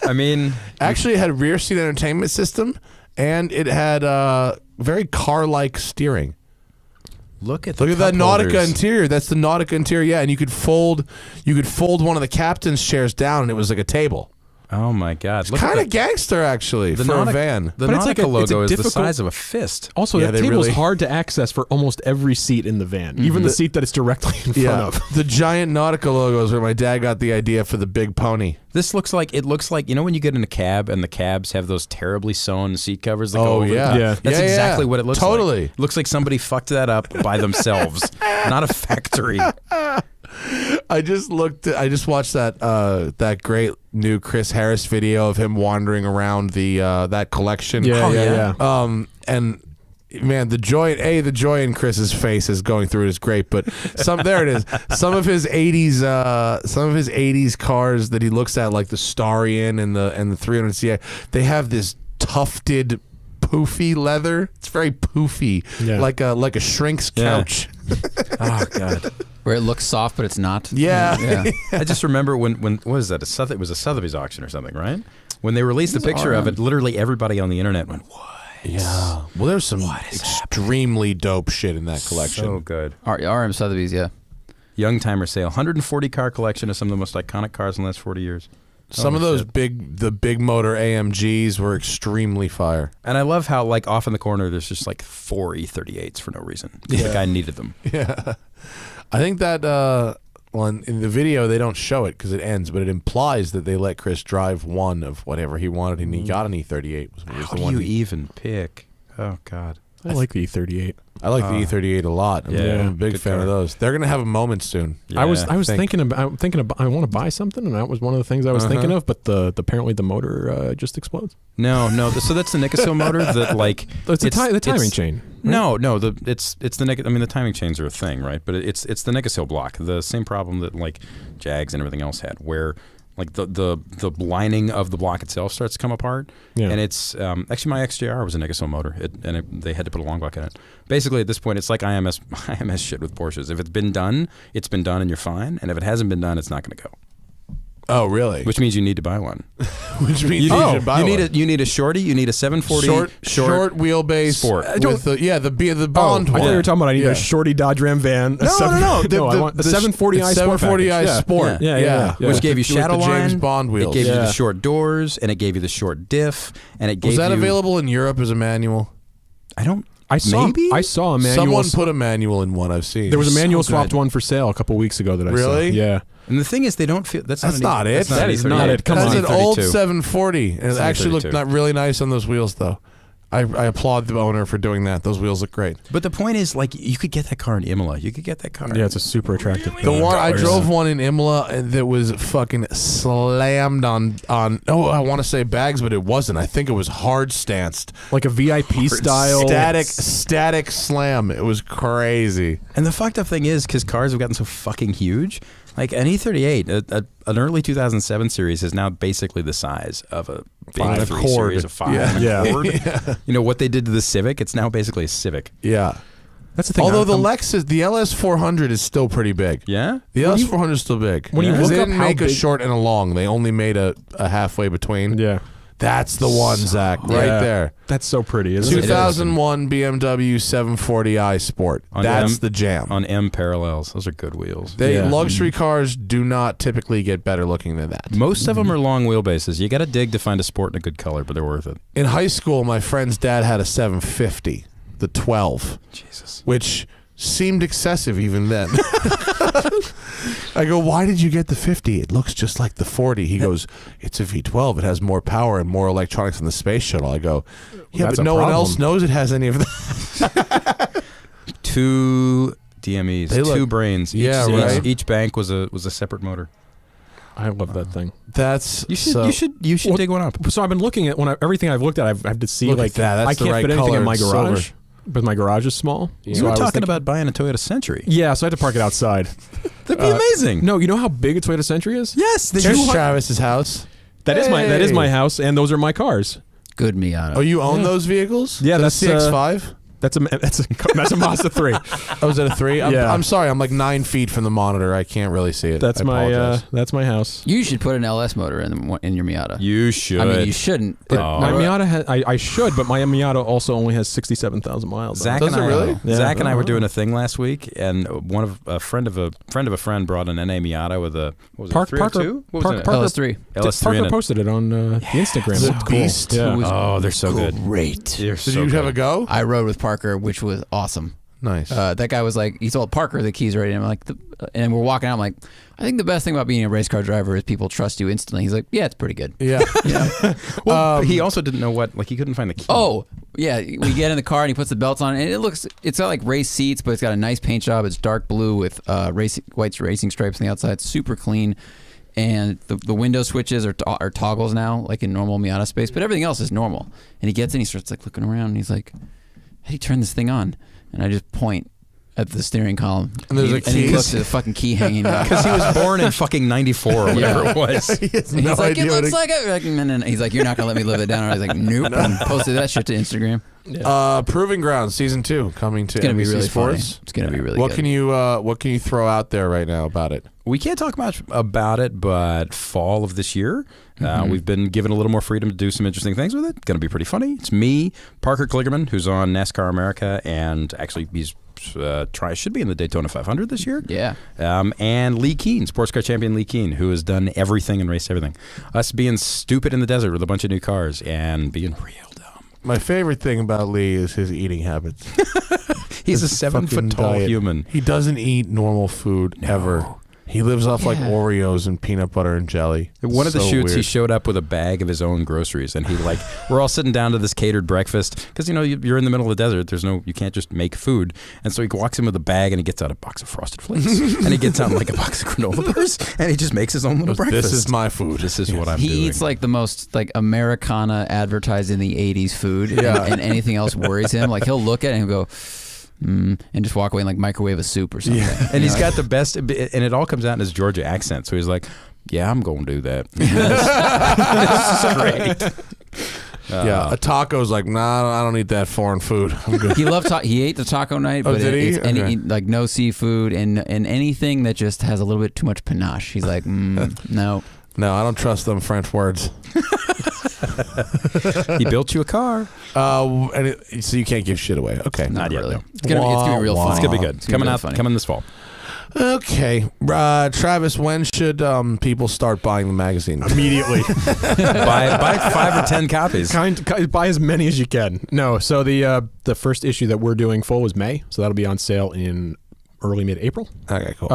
I mean, Actually, it had rear seat entertainment system, and it had very car-like steering. Look at that cup Nautica holders. interior. That's the Nautica interior. Yeah, and you could fold one of the captain's chairs down, and it was like a table. Oh my God! It's kind of gangster, actually, for a van. The But it's Nautica like it's a logo is the difficult- size of a fist. Also, Yeah, that they table is really- hard to access for almost every seat in the van, even the seat that it's directly in front of. The giant Nautica logo is where my dad got the idea for the big pony. This looks like you know when you get in a cab and the cabs have those terribly sewn seat covers that go Oh, over the yeah. top? Yeah. That's Yeah, exactly yeah. what it looks Totally. like. It looks like somebody fucked that up by themselves, not a factory. I just watched that great new Chris Harris video of him wandering around the that collection. Yeah. And man, the joy in Chris's face is going through it is great, but there it is. Some of his 80s cars that he looks at, like the Starion and the 300 CI, they have this tufted poofy leather. It's very poofy. Yeah. Like a shrink's couch. Oh God. Where it looks soft, but it's not. Yeah. I just remember when what was that? It was a Sotheby's auction or something, right? When they released the picture of it, literally everybody on the internet went, "What?" Yeah. Well, there's some extremely dope shit in that collection. So good. RM Sotheby's, yeah. Young timer sale, 140 car collection of some of the most iconic cars in the last 40 years. Some of Holy those shit. big motor AMGs were extremely fire. And I love how, like, off in the corner, there's just like 4 E38s for no reason. The guy needed them. Yeah. I think that well, in the video they don't show it because it ends, but it implies that they let Chris drive one of whatever he wanted, and he got an E38. Was How the do one you he- even pick? Oh God. I like the E38. I like the E38 a lot. I'm yeah, a big good fan car. of those. They're gonna have a moment soon. I was think. thinking about I want to buy something, and that was one of the things I was thinking of. But apparently the motor just explodes. No. So that's the Nikasil motor that like The timing chain. No, it's the the timing chains are a thing, right? But it's the Nikasil block, the same problem that like Jags and everything else had, where like the lining of the block itself starts to come apart. Yeah. And it's actually my XJR was a Nikasil motor, they had to put a long block in it. Basically, at this point, it's like IMS shit with Porsches. If it's been done, and you're fine. And if it hasn't been done, it's not going to go. Oh, really? Which means you need to buy one. Which means you should buy one. You need a shorty. You need a 740 short wheelbase Sport. with the Bond I one. thought you were talking about I need Yeah. a shorty Dodge Ram van. No. I want the 740i Sport 740i package. Yeah. Sport. Yeah. Which gave you With the shadow line. James Bond wheels. It gave you Yeah. the short doors, and it gave you the short diff, and it gave Was that you. available in Europe as a manual? I don't. I saw a manual. Someone put a manual in one I've seen. There was a manual So good. swapped one for sale a couple weeks ago that I saw. Really? Yeah. And the thing is, they don't feel. That's not it. That is not it. Come That's on. an old 32. 740, and it It's actually looked 32. not really nice on those wheels, though. I applaud the owner for doing that. Those wheels look great. But the point is, like, you could get that car in Imola. You could get that car. Yeah, it's a super attractive. The one I $1,000. drove one in Imola that was fucking slammed on. Oh, I want to say bags, but it wasn't. I think it was hard stanced, like a VIP style. static slam. It was crazy. And the fucked up thing is, because cars have gotten so fucking huge, like an E38, an early 2007 series is now basically the size of a big Five 3 Accord. series of 5 Yeah. and a Yeah. Accord. You know what they did to the Civic? It's now basically a Civic. Yeah. That's the thing. Although the I'm- Lexus, the LS400 is still pretty big. Yeah? The LS400 is still big. when you Because look they up didn't how make a big- short and a long. They only made a halfway between. Yeah. That's the one, Zach, right Yeah. there. That's so pretty, isn't it? 2001 BMW 740i Sport. On That's M- the jam. On M parallels. Those are good wheels. Yeah. Luxury cars do not typically get better looking than that. Most of them are long wheelbases. You got to dig to find a Sport in a good color, but they're worth it. In high school, my friend's dad had a 750, the 12, Jesus. which seemed excessive even then. I go, why did you get the 50? It looks just like the 40. He goes, it's a V12. It has more power and more electronics than the space shuttle. I go, yeah, That's but a no one problem. else knows it has any of that. 2 DMEs, They look- 2 brains. Yeah, each, right. Each bank was a separate motor. I love that thing. That's You should so, you should Well, dig one up. So I've been looking at everything I've looked at. I've had to see Look like at that. That's I the can't right fit anything color. in my It's garage, silver. but my garage is small. You So were I was talking thinking- about buying a Toyota Century. Yeah, so I had to park it outside. That'd be amazing. No, you know how big a Toyota Century is? Yes, they There's do. Travis's house. That is my Hey. house, and those are my cars. Good Miata. Oh, you own Yeah. those vehicles? Yeah, The that's, CX-5. That's a Mazda 3. Oh, is it a 3? Yeah. I'm sorry. I'm like 9 feet from the monitor. I can't really see it. That's I my apologize. that's my house. You should put an LS motor in your Miata. You should. I mean, you shouldn't. But My Miata I should, but my Miata also only has 67,000 miles. Zach Does and it I, really? Yeah. Zach and I were doing a thing last week, and a friend of a friend brought an NA Miata with a what was it, 302? What was it? LS3. LS3 Parker in it. posted it on the Instagram. The It's cool. beast. Yeah. Oh, they're so good. Great. They're Did so you good. have a go? I rode with Parker, which was awesome. Nice. That guy was like, he told Parker the keys ready, and I'm like, and we're walking out. I'm like, I think the best thing about being a race car driver is people trust you instantly. He's like, yeah, it's pretty good. yeah. You know? Well, he also didn't know he couldn't find the key. Oh, yeah. We get in the car and he puts the belts on, and it's got like race seats, but it's got a nice paint job. It's dark blue with white racing stripes on the outside. It's super clean. And the window switches are toggles now, like in normal Miata space, but everything else is normal. And he gets in, he starts like looking around, and he's like, how do you turn this thing on? And I just point at the steering column. And there's a and he keys? looks at the fucking key hanging out. Because he was born in fucking 94 or whatever it was. He has And no he's like, idea it what looks like it. Like, and he's like, you're not gonna let me live it down. And I was like, nope. And posted that shit to Instagram. Proving Ground season 2 coming to It's gonna be NBC really funny. Sports. It's gonna be really What good. can you throw out there right now about it? We can't talk much about it, but fall of this year, we've been given a little more freedom to do some interesting things with it. Going to be pretty funny. It's me, Parker Kligerman, who's on NASCAR America, and actually he's should be in the Daytona 500 this year. Yeah. And Lee Keene, sports car champion Lee Keene, who has done everything and raced everything. Us being stupid in the desert with a bunch of new cars and being real dumb. My favorite thing about Lee is his eating habits. He's a His 7 fucking foot tall diet. human. He doesn't eat normal food ever. He lives off like Oreos and peanut butter and jelly. One of the So shoots, he weird. showed up with a bag of his own groceries, and we're all sitting down to this catered breakfast because you're in the middle of the desert. You can't just make food, and so he walks in with a bag and he gets out a box of Frosted Flakes and he gets out like a box of granola bars and he just makes his own little breakfast. This is my food. This is what I'm He doing. eats like the most like Americana advertised in the 80s food, Yeah. and anything else worries him. Like he'll look at it and he'll go, and just walk away and like microwave a soup or something. Yeah. And he's got the best, and it all comes out in his Georgia accent. So he's like, "Yeah, I'm going to do that." This is great. Yeah, a taco's like, nah, I don't eat that foreign food. I'm good. He ate the taco night, but did he? it's Okay. like no seafood and anything that just has a little bit too much panache. He's like, no. No, I don't trust them French words. He built you a car. So you can't give shit away. Okay. Not yet, really. though. It's gonna be real Wah, funny. It's gonna be good. It's gonna be really funny. Coming this fall. Okay. Travis, when should people start buying the magazine? Immediately. buy 5 or 10 copies. Buy as many as you can. No, so the first issue that we're doing full is May, so that'll be on sale in early mid-April. Okay, cool.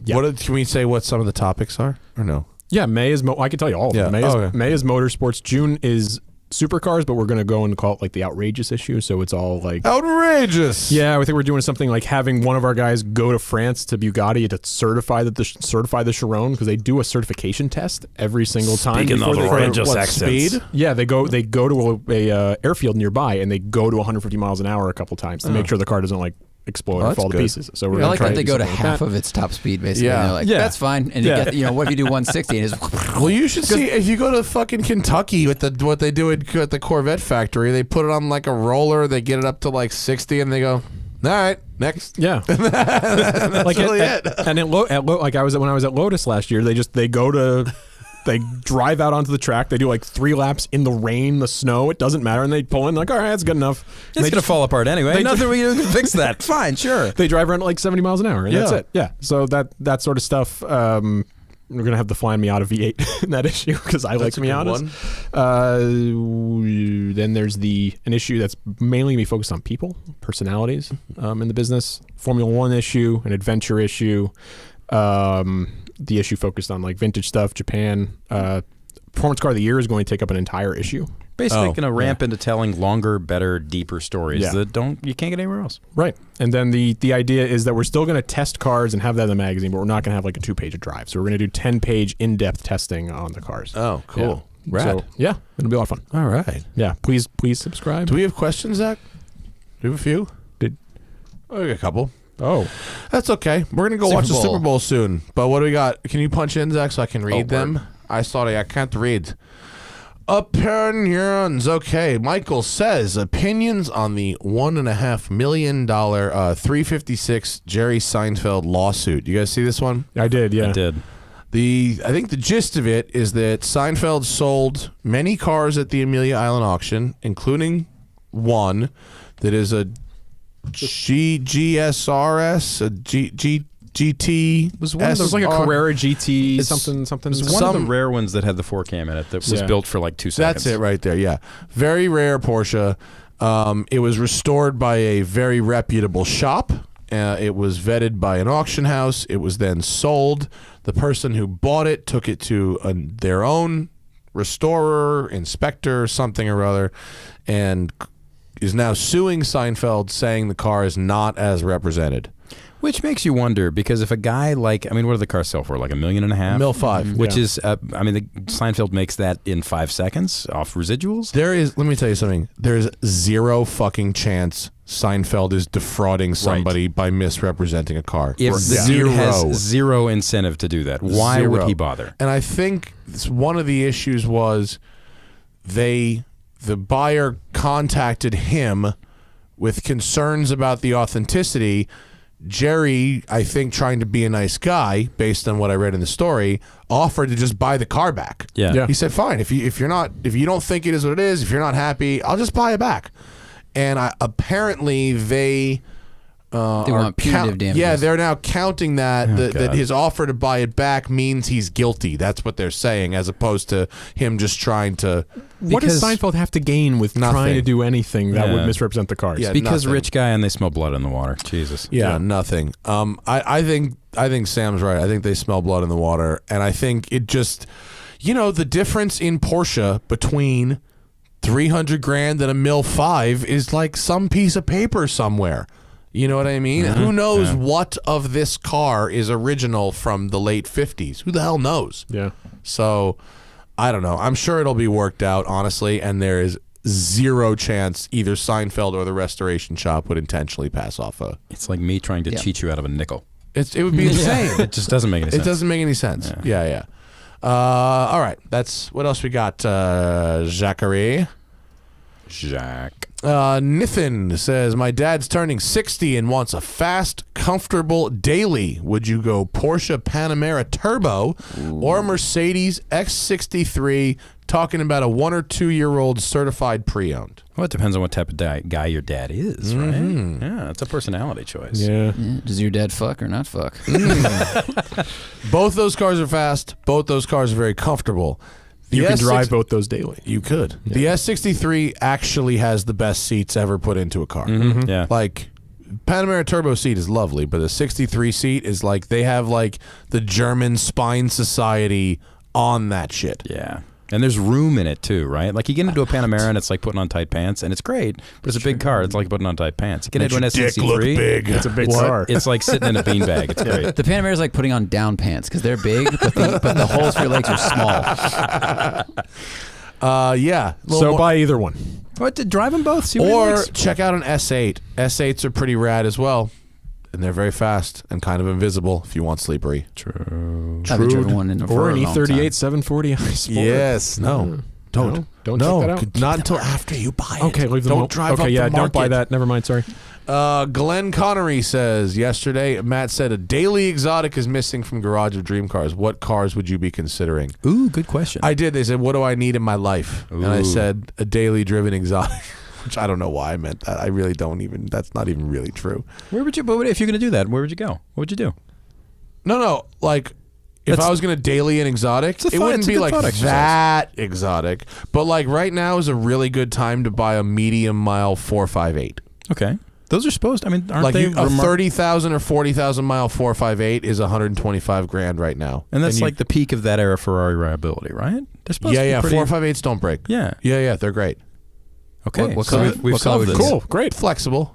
Yeah. Can we say what some of the topics are or no? Yeah, May is I can tell you all of them. Yeah. May is motorsports. June is supercars, but we're going to go and call it like the outrageous issue. So it's all like Outrageous. yeah, I think we're doing something like having one of our guys go to France to Bugatti to certify the Chiron, because they do a certification test every single time. Speaking before of they- outrageous What, accents. speed? Yeah, they go to a airfield nearby and they go to 150 miles an hour a couple times to make sure the car doesn't like explode Oh, or that's fall to good. pieces. So we're I gonna like try that to they do go to something like half that. of its top speed, basically. Yeah. And they're like, Yeah. that's fine. And Yeah. you get, what if you do 160 and it's Well, you should see if you go to fucking Kentucky with what they do at the Corvette factory. They put it on like a roller. They get it up to like 60, and they go, "All right, next." Yeah, That's like really and like when I was at Lotus last year, they drive out onto the track. They do like 3 laps in the rain, the snow. It doesn't matter, and they pull in like, all right, that's good enough. And It's they going to fall apart anyway. they Nothing we can fix that. Fine, sure. They drive around at like 70 miles an hour, and that's Yeah. it. Yeah, so that sort of stuff. We're gonna have the flying Miata V8 in that issue because I like That's a good Miatas. Then there's an issue that's mainly gonna be focused on people, personalities in the business. Formula One issue, an adventure issue. The issue focused on like vintage stuff, Japan. Performance Car of the Year is going to take up an entire issue. Basically, Oh, going to ramp into telling longer, better, deeper stories Yeah. that you can't get anywhere else. Right. And then the idea is that we're still going to test cars and have that in the magazine, but we're not going to have like a 2-page drive. So we're going to do 10-page in-depth testing on the cars. Oh, cool. Yeah. Rad. So, yeah, it'll be a lot of fun. All right. Yeah, please subscribe. Do we have questions, Zach? Do we have a few? Oh, we got a couple. Oh, That's okay. We're gonna go Super watch the Bowl. Super Bowl soon. But what do we got? Can you punch in, Zach, so I can read them? word. I can't read. Opinions. Okay, Michael says opinions on the $1.5 million 356 Jerry Seinfeld lawsuit. You guys see this one? I did, yeah. I did. I think the gist of it is that Seinfeld sold many cars at the Amelia Island auction, including one that is a GSRS, a GT. It was one of those, like a Carrera GT, something. It was one of the rare ones that had the 4Cam in it that was built for like 2 seconds. That's it right there, yeah. Very rare Porsche. It was restored by a very reputable shop. It was vetted by an auction house. It was then sold. The person who bought it took it to their own restorer, inspector, something or other, and is now suing Seinfeld, saying the car is not as represented. Which makes you wonder, because if a guy like, I mean, what do the cars sell for? Like $1.5 million? $1.5 million. Which is, Seinfeld makes that in 5 seconds off residuals. Let me tell you something. There's zero fucking chance Seinfeld is defrauding somebody by misrepresenting a car. If the dude has zero incentive to do that, why would he bother? And I think one of the issues was the buyer contacted him with concerns about the authenticity. Jerry, I think, trying to be a nice guy, based on what I read in the story, offered to just buy the car back. Yeah. He said, "Fine, if you don't think it is what it is, if you're not happy, I'll just buy it back." And apparently they want punitive damages. Yeah, they're now counting that that his offer to buy it back means he's guilty. That's what they're saying, as opposed to him just trying to. What does Seinfeld have to gain with trying to do anything that would misrepresent the cars? Yeah, because nothing. rich guy and they smell blood in the water. Jesus. Yeah, nothing. I think Sam's right. I think they smell blood in the water, and I think it just, the difference in Porsche between $300,000 and $1.5 million is like some piece of paper somewhere. You know what I mean? Who knows what of this car is original from the late 50s? Who the hell knows? Yeah. So, I don't know. I'm sure it'll be worked out, honestly, and there is zero chance either Seinfeld or the restoration shop would intentionally pass off a... It's like me trying to cheat you out of a nickel. It would be insane. It just doesn't make any sense. It doesn't make any sense. Yeah. All right. That's... What else we got, Zachary? Jacques. Nithin says, my dad's turning 60 and wants a fast, comfortable daily. Would you go Porsche Panamera Turbo or Mercedes X63, talking about a 1 or 2 year old certified pre-owned? Well, it depends on what type of guy your dad is, right? Yeah, it's a personality choice. Yeah. Does your dad fuck or not fuck? Both those cars are fast. Both those cars are very comfortable. You can drive both those daily. You could. Yeah. The S63 actually has the best seats ever put into a car. Yeah. Like, Panamera Turbo seat is lovely, but the 63 seat is like, they have like the German Spine Society on that shit. Yeah. And there's room in it too, right? Like you get into a Panamera and it's like putting on tight pants, and it's great, but it's a big car. It's like putting on tight pants. You get into an S63, look big. It's a big car. It's like sitting in a beanbag. It's great. The Panamera is like putting on down pants because they're big, but the holes for your legs are small. Yeah. So buy either one. What, to drive them both? See what or he likes? check out an S8. S8s are pretty rad as well. And they're very fast and kind of invisible if you want sleepery. True. I haven't driven one in a Or an long time. E38 740 Sport. Yes. No. Don't. Don't No. check that out. Not until after you buy it. Okay, leave them Don't drive up Okay, yeah, the don't buy market. that. Never mind, sorry. Glenn Connery says, yesterday, Matt said a daily exotic is missing from Garage of Dream Cars. What cars would you be considering? Ooh, good question. I did. They said, what do I need in my life? And I Ooh. said, a daily driven exotic, which I don't know why I meant that. I really don't even, that's not even really true. Where would you? But if you're going to do that, where would you go? What would you do? No. Like, if I was going to daily an exotic, it wouldn't it's a be good like thought exercise. that exotic. But like right now is a really good time to buy a medium mile 458. Okay, those are supposed. I mean, aren't Like they? a 30,000 or 40,000 mile 458 is $125,000 right now. And that's like the peak of that era Ferrari reliability, right? They're supposed to be pretty, 458s don't break. Yeah. They're great. Okay. What so color- we've what color solved would this. you Cool, great. Flexible,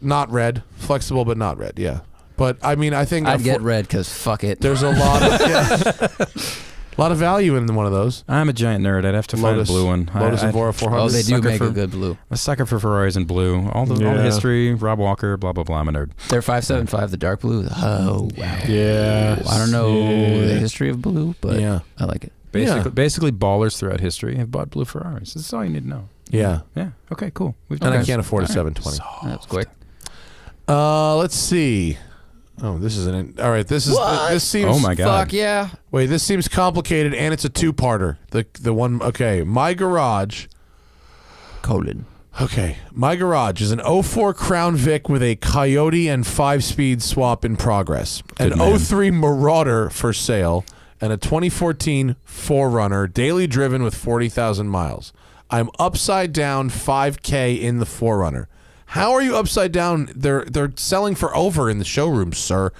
not red. Flexible but not red. Yeah, but I mean, I think I'd get red because fuck it. there's a lot of lot of value in one of those. I'm a giant nerd. I'd have to find a blue one. Lotus Evora 400. Oh, they do sucker make for- a good blue. I'm a sucker for Ferraris in blue. All the history, Rob Walker, blah blah blah. I'm a nerd. They're 575, the dark blue. Oh wow. Yeah. I don't know the history of blue, but Yeah. I like it. Basically, ballers throughout history have bought blue Ferraris. This is all you need to know. Yeah. Yeah. Okay. Cool. And I can't afford a 720. That's quick. Let's see. Oh, this is all right. This seems. Oh my God. Fuck yeah. Wait, this seems complicated, and it's a two-parter. The one. Okay, my garage. Colon. Okay, my garage is an 04 Crown Vic with a Coyote and 5-speed swap in progress. Good An man. 03 Marauder for sale, and a 2014 4Runner, daily driven with 40,000 miles. I'm upside down 5K in the 4Runner. How are you upside down? They're selling for over in the showroom, sir.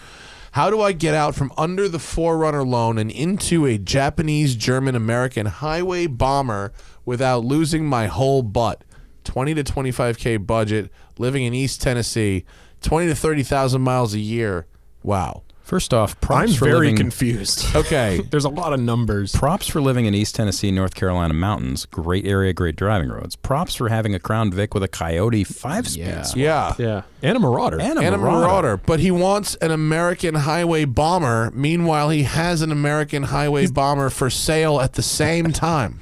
How do I get out from under the 4Runner loan and into a Japanese, German, American highway bomber without losing my whole butt? 20 to 25K budget, living in East Tennessee, 20 to 30,000 miles a year. Wow. First off, I'm props for very living. confused. Okay. There's a lot of numbers. Props for living in East Tennessee, North Carolina mountains. Great area, great driving roads. Props for having a Crown Vic with a Coyote 5-speed. Yeah. swap. Yeah. Yeah, and a Marauder. And a And a Marauder. Marauder. But he wants an American highway bomber. Meanwhile, he has an American highway bomber for sale at the same time.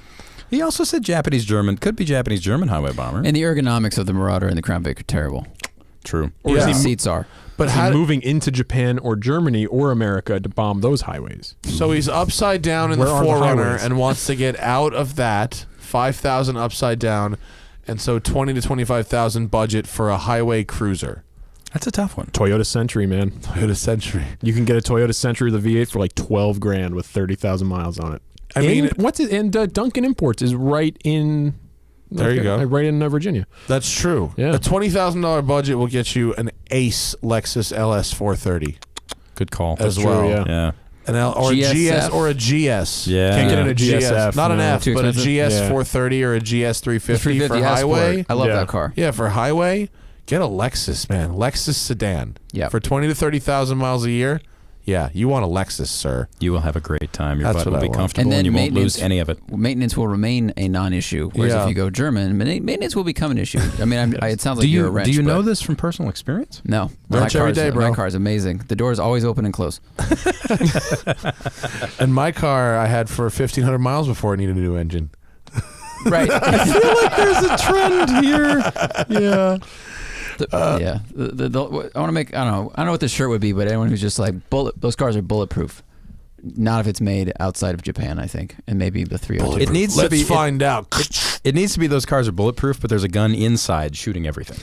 He also said Japanese German. Could be Japanese German highway bomber. And the ergonomics of the Marauder and the Crown Vic are terrible. True. Or Yeah. The is he, seats are. But is he how, moving into Japan or Germany or America to bomb those highways? so he's upside down in Where the are the 4Runner highways? and wants to get out of that 5,000 upside down, and so 20 to 25,000 budget for a highway cruiser. That's a tough one. Toyota Century, man. Toyota Century. You can get a Toyota Century with a V8 for like 12 grand with 30,000 miles on it. I mean, And Duncan Imports is right in. There you go. Right in Virginia. That's true. Yeah. A $20,000 budget will get you an Ace Lexus LS 430 Good call. as true, well. yeah. Yeah. An L or a GS GSF? or a GS. Yeah. Can't get Yeah. in a GSF. Not an no. F, Too but a expensive? GS Yeah. 430 or a GS 350 for 350 highway. Escort. I love Yeah. that car. Yeah, for highway, get a Lexus, man. Lexus sedan. Yeah. For 20 to 30,000 miles a year. Yeah, you want a Lexus, sir. You will have a great time. Your That's butt what will I be want. comfortable And then and you won't lose maintenance- any of it. Maintenance will remain a non-issue, whereas Yeah. if you go German, maintenance will become an issue. I mean, it sounds like Do you're a you wrench. do you know but this from personal experience? No. Wrench every day, bro. My car's amazing. The door is always open and closed. And my car I had for 1,500 miles before it needed a new engine. Right. There's a trend here. Yeah. Yeah. I want to make. I don't know what this shirt would be, but anyone who's just like those cars are bulletproof. Not if it's made outside of Japan, I think, and maybe the 302. It needs to Let's be. find out. It needs to be those cars are bulletproof, but there's a gun inside shooting everything.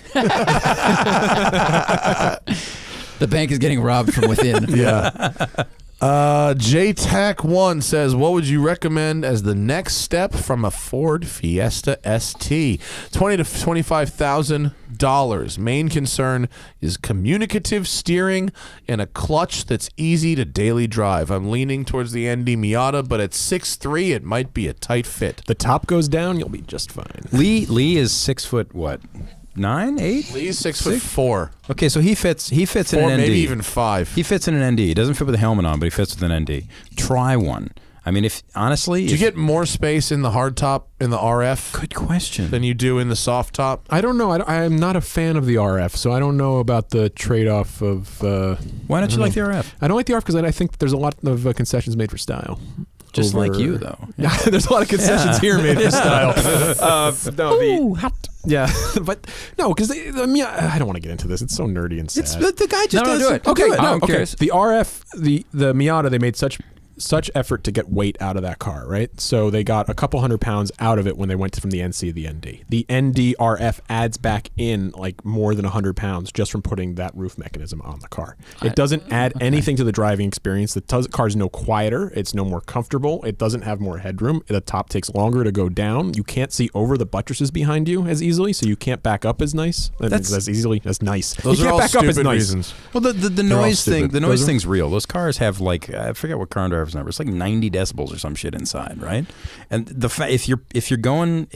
The bank is getting robbed from within. Yeah. JTAC1 says, what would you recommend as the next step from a Ford Fiesta ST? $20,000 to $25,000. Main concern is communicative steering and a clutch that's easy to daily drive. I'm leaning towards the ND Miata, but at 6'3", it might be a tight fit. The top goes down, you'll be just fine. Lee is 6 foot what? 9, 8? Lee's 6'4". Okay, so he fits in 4, an ND. maybe even 5. He fits in an ND. He doesn't fit with a helmet on, but he fits with an ND. Try one. I mean, if honestly, Do you get more space in the hardtop, in the RF, good question. than you do in the soft top? I don't know. I am not a fan of the RF, so I don't know about the trade-off of. Why don't you like the RF? I don't like the RF because I think there's a lot of concessions made for style. Just like Over- you, though. Yeah, there's a lot of concessions here made for style. Yeah, but no, because I don't want to get into this. It's so nerdy and sad. It's the guy just No, does do it. Okay, Do it. no, I'm okay. curious. The RF, the Miata, they made such effort to get weight out of that car, right? So they got a couple 100 pounds out of it when they went from the NC to the ND. The ND RF adds back in like more than 100 pounds just from putting that roof mechanism on the car. It doesn't add anything to the driving experience. The car's no quieter. It's no more comfortable. It doesn't have more headroom. The top takes longer to go down. You can't see over the buttresses behind you as easily, so you can't back up as nice. As easily as nice. Those you are can't all back up as stupid nice. reasons. Well, the all noise thing, stupid. the noise Those are- thing's real. Those cars have like I forget what car and driver's number. It's like 90 decibels or some shit inside, right? And the if you're If you're buying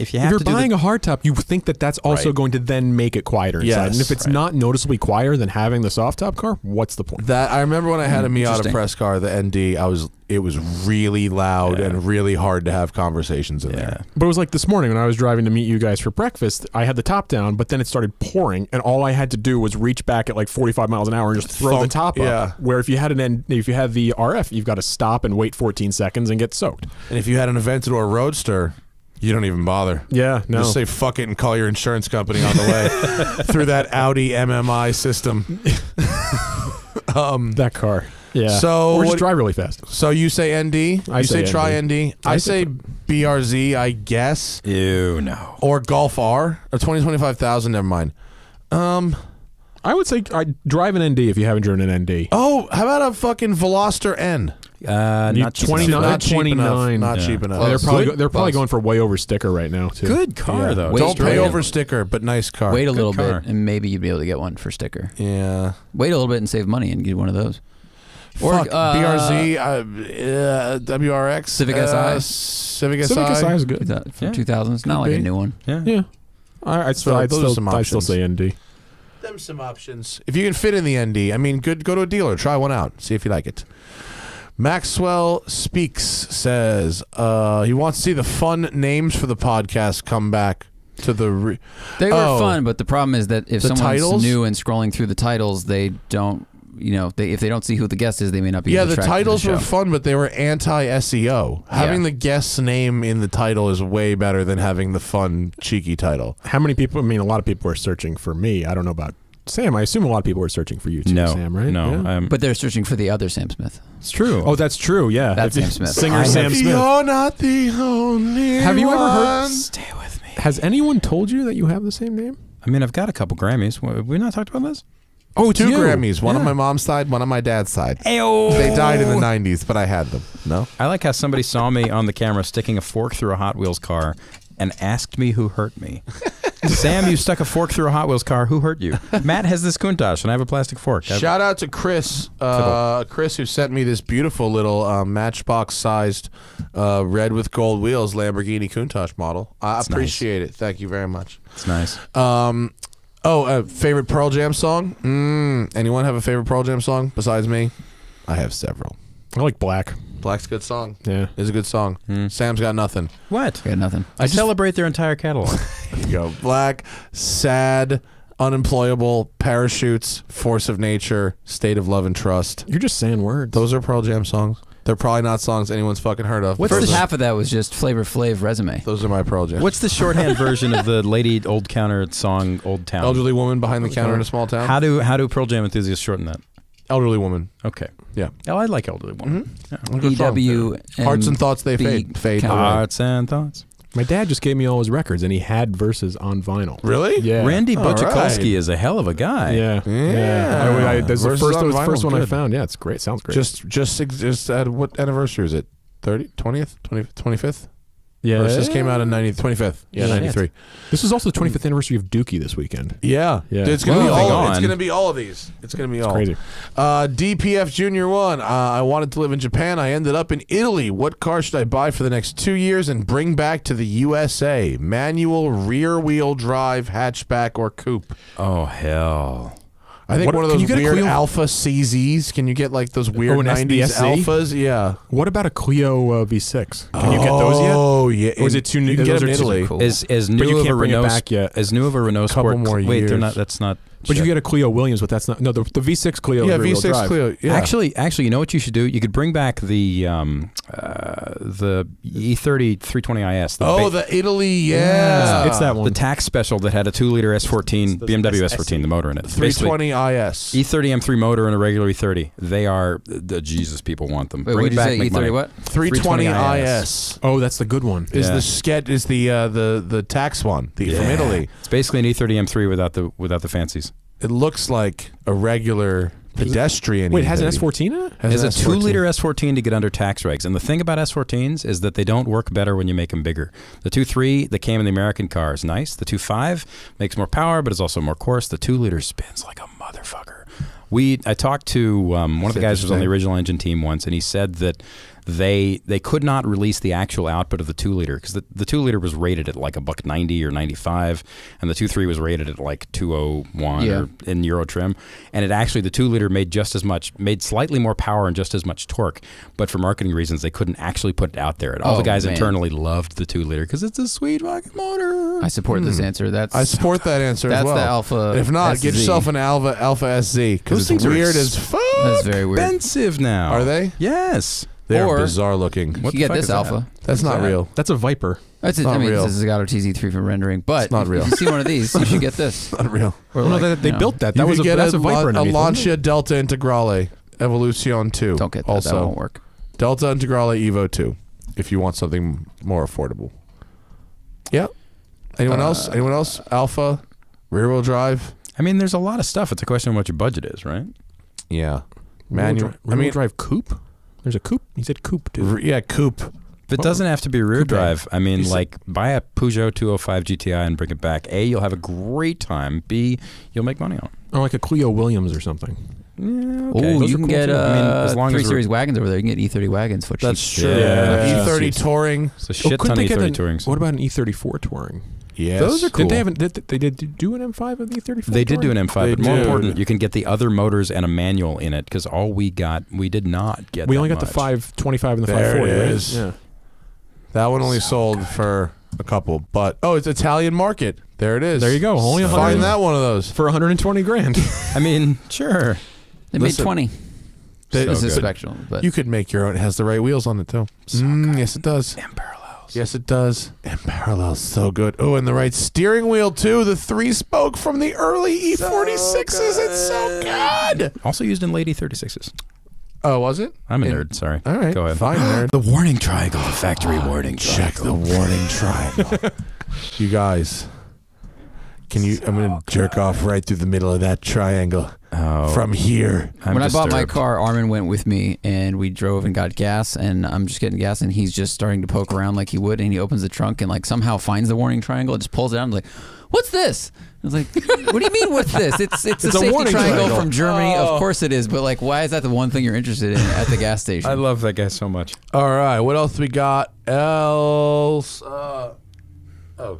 a hardtop, you think that that's also Right. going to then make it quieter inside. Yes. And if it's not noticeably quieter than having the soft top car, what's the point? That I remember when I had a Miata Interesting. press car, the ND. I was it was really loud and really hard to have conversations in there. But it was like this morning when I was driving to meet you guys for breakfast. I had the top down, but then it started pouring, and all I had to do was reach back at like 45 miles an hour and just throw the top up. Where if you had if you had the RF, you've got to stop and wait 14 seconds and get soaked. And if you had an Aventador Roadster, you don't even bother. Yeah, no. Just say fuck it and call your insurance company on the way through that Audi MMI system. That car. Yeah. So or just drive really fast. So you say ND? I you say try ND. ND? I say BRZ, I guess. Ew, no. Or Golf R. Or 25,000, never mind. I would say drive an ND if you haven't driven an ND. Oh, how about a fucking Veloster N? Not cheap 29. enough. Not cheap 29. enough. Not cheap enough. They're probably going for way over sticker right now too. Good car, though. Don't pay straight over up. sticker, but nice car. Wait a little car. bit, and maybe you'd be able to get one for sticker. Yeah. Wait a little bit and save money and get one of those. Fuck, BRZ, WRX. Civic SI. Civic Civic SI. SI is good. For 2000s, it's not like be. a new one. Yeah. I'd still say ND. Them some options. If you can fit in the ND, I mean, go to a dealer, try one out, see if you like it. Maxwell Speaks says he wants to see the fun names for the podcast come back to the. They were fun, but the problem is that if The someone's titles? new and scrolling through the titles, they don't. If they don't see who the guest is, they may not be. Yeah, able to the track titles the were show. fun, but they were anti-SEO. Having the guest's name in the title is way better than having the fun, cheeky title. How many people? I mean, a lot of people are searching for me. I don't know about Sam. I assume a lot of people are searching for you too, No, Sam, right? no. Yeah. But they're searching for the other Sam Smith. It's true. Oh, that's true. Yeah, That's Sam Smith. Singer Sam Smith. You're not the only Have you ever heard? one. Stay with me. Has anyone told you that you have the same name? I mean, I've got a couple Grammys. Have we not talked about this? Oh, it's Two you. Grammys, one on Yeah. my mom's side, one on my dad's side. Ayo. They died in the 90s, but I had them. No? I like how somebody saw me on the camera sticking a fork through a Hot Wheels car and asked me who hurt me. Sam, you stuck a fork through a Hot Wheels car. Who hurt you? Matt has this Countach, and I have a plastic fork. Shout out to Chris, Chris who sent me this beautiful little matchbox-sized red with gold wheels Lamborghini Countach model. I appreciate it. Thank you very much. It's nice. Favorite Pearl Jam song? Anyone have a favorite Pearl Jam song besides me? I have several. I like Black. Black's a good song. Yeah. It's a good song. Sam's got nothing. What? Got nothing. I celebrate their entire catalog. There you go. Black, Sad, Unemployable, Parachutes, Force of Nature, State of Love and Trust. You're just saying words. Those are Pearl Jam songs. They're probably not songs anyone's fucking heard of. First half of that was just Flavor Flav resume. Those are my Pearl Jam. What's the shorthand version of the Lady Old Counter song, Old Town? Elderly woman behind the counter in a small town? How do Pearl Jam enthusiasts shorten that? Elderly woman. Okay. Yeah. Oh, I like Elderly Woman. Good song. EW. Hearts and thoughts they fade. count. Hearts and Thoughts. My dad just gave me all his records, and he had verses on vinyl. Really? Yeah. Randy All Butchikolsky right. is a hell of a guy. Yeah. Yeah. That's the Verses on was the vinyl, first one I good. found. Yeah, it's great. Sounds great. Just what anniversary is it? 20th? 25th? yeah. Versus came out in 25th. Yeah, Shit. 93. This is also the 25th anniversary of Dookie this weekend. Yeah. Yeah. It's gonna be Moving all. on. It's gonna be all of these. It's gonna be all Crazy. DPF Junior 1. I wanted to live in Japan. I ended up in Italy. What car should I buy for the next 2 years and bring back to the USA? Manual, rear-wheel drive, hatchback, or coupe? Oh, hell. I think one of can those you get a weird Clio? Alpha CZs. Can you get like those weird an 90s SDSC? Alphas? Yeah. What about a Clio V6? Can you get those yet? Oh yeah. Or is it too new? You can get Those them are in too Italy. cool. As you new of a can't bring it Renault back yet. As new of a Renault Couple Sport. more Wait, they're years. not. That's not. But you get a Clio Williams, but that's not. No, the V6 Clio. Yeah, is rear-wheel V6 drive. Clio. Yeah. Actually, you know what you should do? You could bring back the E30 320IS. The Italy. Yeah. It's that one. The tax special that had a 2-liter S14 BMW S14, the motor in it. Basically, 320 IS. E30 M3 motor and a regular E30. They are the Jesus. People want them. Wait, Bring what it did you back. say? Make E30 money. what? 320 320 IS. Oh, that's the good one. Is Yeah. the sketch is the tax one from Italy? It's basically an E30 M3 without the fancies. It looks like a regular pedestrian. Wait, it has an E30. S14 in it? Has It's an a S14. 2-liter S14 to get under tax regs. And the thing about S14s is that they don't work better when you make them bigger. The 2.3 that came in the American car is nice. The 2.5 makes more power, but it's also more coarse. The 2-liter spins like a motherfucker. I talked to one of the guys who was on the original engine team once, and he said that they could not release the actual output of the 2-liter because the 2-liter was rated at like $1.90 or 95, and the 2.3 was rated at like 201 or in Euro trim. And the 2-liter made slightly more power and just as much torque, but for marketing reasons they couldn't actually put it out there. And all the guys internally loved the 2-liter because it's a sweet fucking motor. I support this answer. I support that answer as well. That's the Alpha. If not, get SZ. yourself an Alpha SZ because it's weird as fuck. That's very weird. Expensive now. Are they? Yes. They're bizarre looking. You get this Alpha. That's not real. That's a Viper. That's it. Not I mean, real. this is a Zagato TZ3 for rendering, but It's not real. if you see one of these, you should get this. Not real. Or No, like, they you know, built that. You That was could get that's a Viper a underneath, wasn't it? Lancia Delta Integrale Evolution 2. Don't get that. Also, That won't work. Delta Integrale Evo 2 if you want something more affordable. Yeah. Anyone else? Anyone else? Alpha, rear-wheel drive. I mean, there's a lot of stuff. It's a question of what your budget is, right? Yeah. Manual. Manual. Drive coupe. There's a coupe. He said coupe too. Yeah, coupe. If it doesn't have to be rear Coupe. drive, I mean, like, buy a Peugeot 205 GTI and bring it back. A, you'll have a great time. B, you'll make money on it. Or like a Clio Williams or something. Yeah, Oh, okay. Those you are can cool get too. I mean, as long 3 as Series wagons over there. You can get E30 wagons for cheap. That's true. Yeah. E30 Touring. It's a shit couldn't ton of they get E30 Tourings. What about an E34 Touring? Yes. Those are cool. Did they have? They did do an M5 of the E34? They did do an M5, They but more did. important, you can get the other motors and a manual in it because we did not get We that only got the much. 525 and the There 540. it right? is. Yeah. That one only sold for a couple, but it's Italian market. There it is. There you go. Only 100 Find that one of those. for 120 grand. I mean, sure. They made Listen, 20. They- This is good. spectral, but You could make your own. It has the right wheels on it too. Yes, it does. And parallels. Yes, it does. And parallels, so good. Oh, and the right steering wheel too. The 3-spoke from the early E46s. It's so good. Also used in late E36s. Oh, was it? I'm a nerd, sorry. All right, Go ahead. fine, nerd. The warning triangle, the factory warning Check the warning triangle. You guys, can you? I'm gonna jerk off right through the middle of that triangle from here. I'm when I bought my disturbed. car, Armin went with me, and we drove and got gas, and I'm just getting gas, and he's just starting to poke around like he would, and he opens the trunk and like somehow finds the warning triangle and just pulls it out and like, what's this? I was like, what do you mean what's this? It's a safety warning triangle triangle. from Germany. Of course it is, but like, why is that the one thing you're interested in at the gas station? I love that guy so much. All right, what else we got? Else?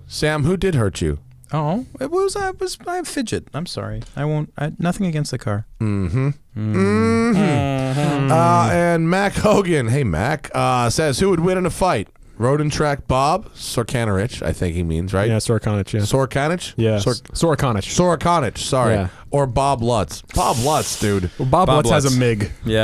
Sam, who did hurt you? Oh, I fidget. I'm sorry. I won't. Nothing against the car. And Mac Hogan, hey Mac, says who would win in a fight? Road and Track Bob Sorkanich, I think he means, right? Yeah, Sorkanich. Yeah. Sorkanich? Yeah. Sorkanich. Sorkanich, sorry. Yeah. Or Bob Lutz. Bob Lutz, dude. Well, Bob Lutz has Lutz. a MiG. Yeah.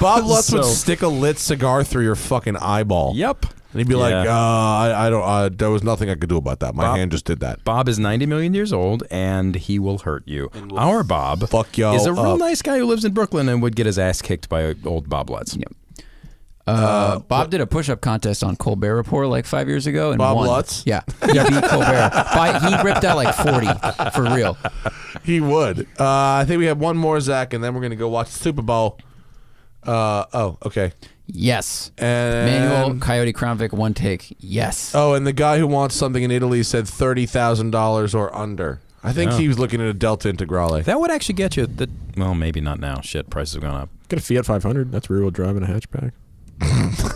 Bob Lutz would So- stick a lit cigar through your fucking eyeball. Yep. And he'd be like, Yeah. I don't, there was nothing I could do about that. My hand just did that. Bob is 90 million years old, and he will hurt you. Our Bob fuck y'all is a real up. nice guy who lives in Brooklyn and would get his ass kicked by old Bob Lutz. Yep. Bob did a push-up contest on Colbert Report like 5 years ago and Bob won. Lutz? Yeah, he beat Colbert. He ripped out like 40 for real. He would. I think we have one more, Zach, and then we're going to go watch the Super Bowl. Okay. Yes. And Manual Coyote Crown Vic one take. Yes. Oh, and the guy who wants something in Italy said $30,000 or under. I think he was looking at a Delta Integrale. That would actually get you. Well, maybe not now. Shit, prices have gone up. Get a Fiat 500. That's rear-wheel drive and a hatchback.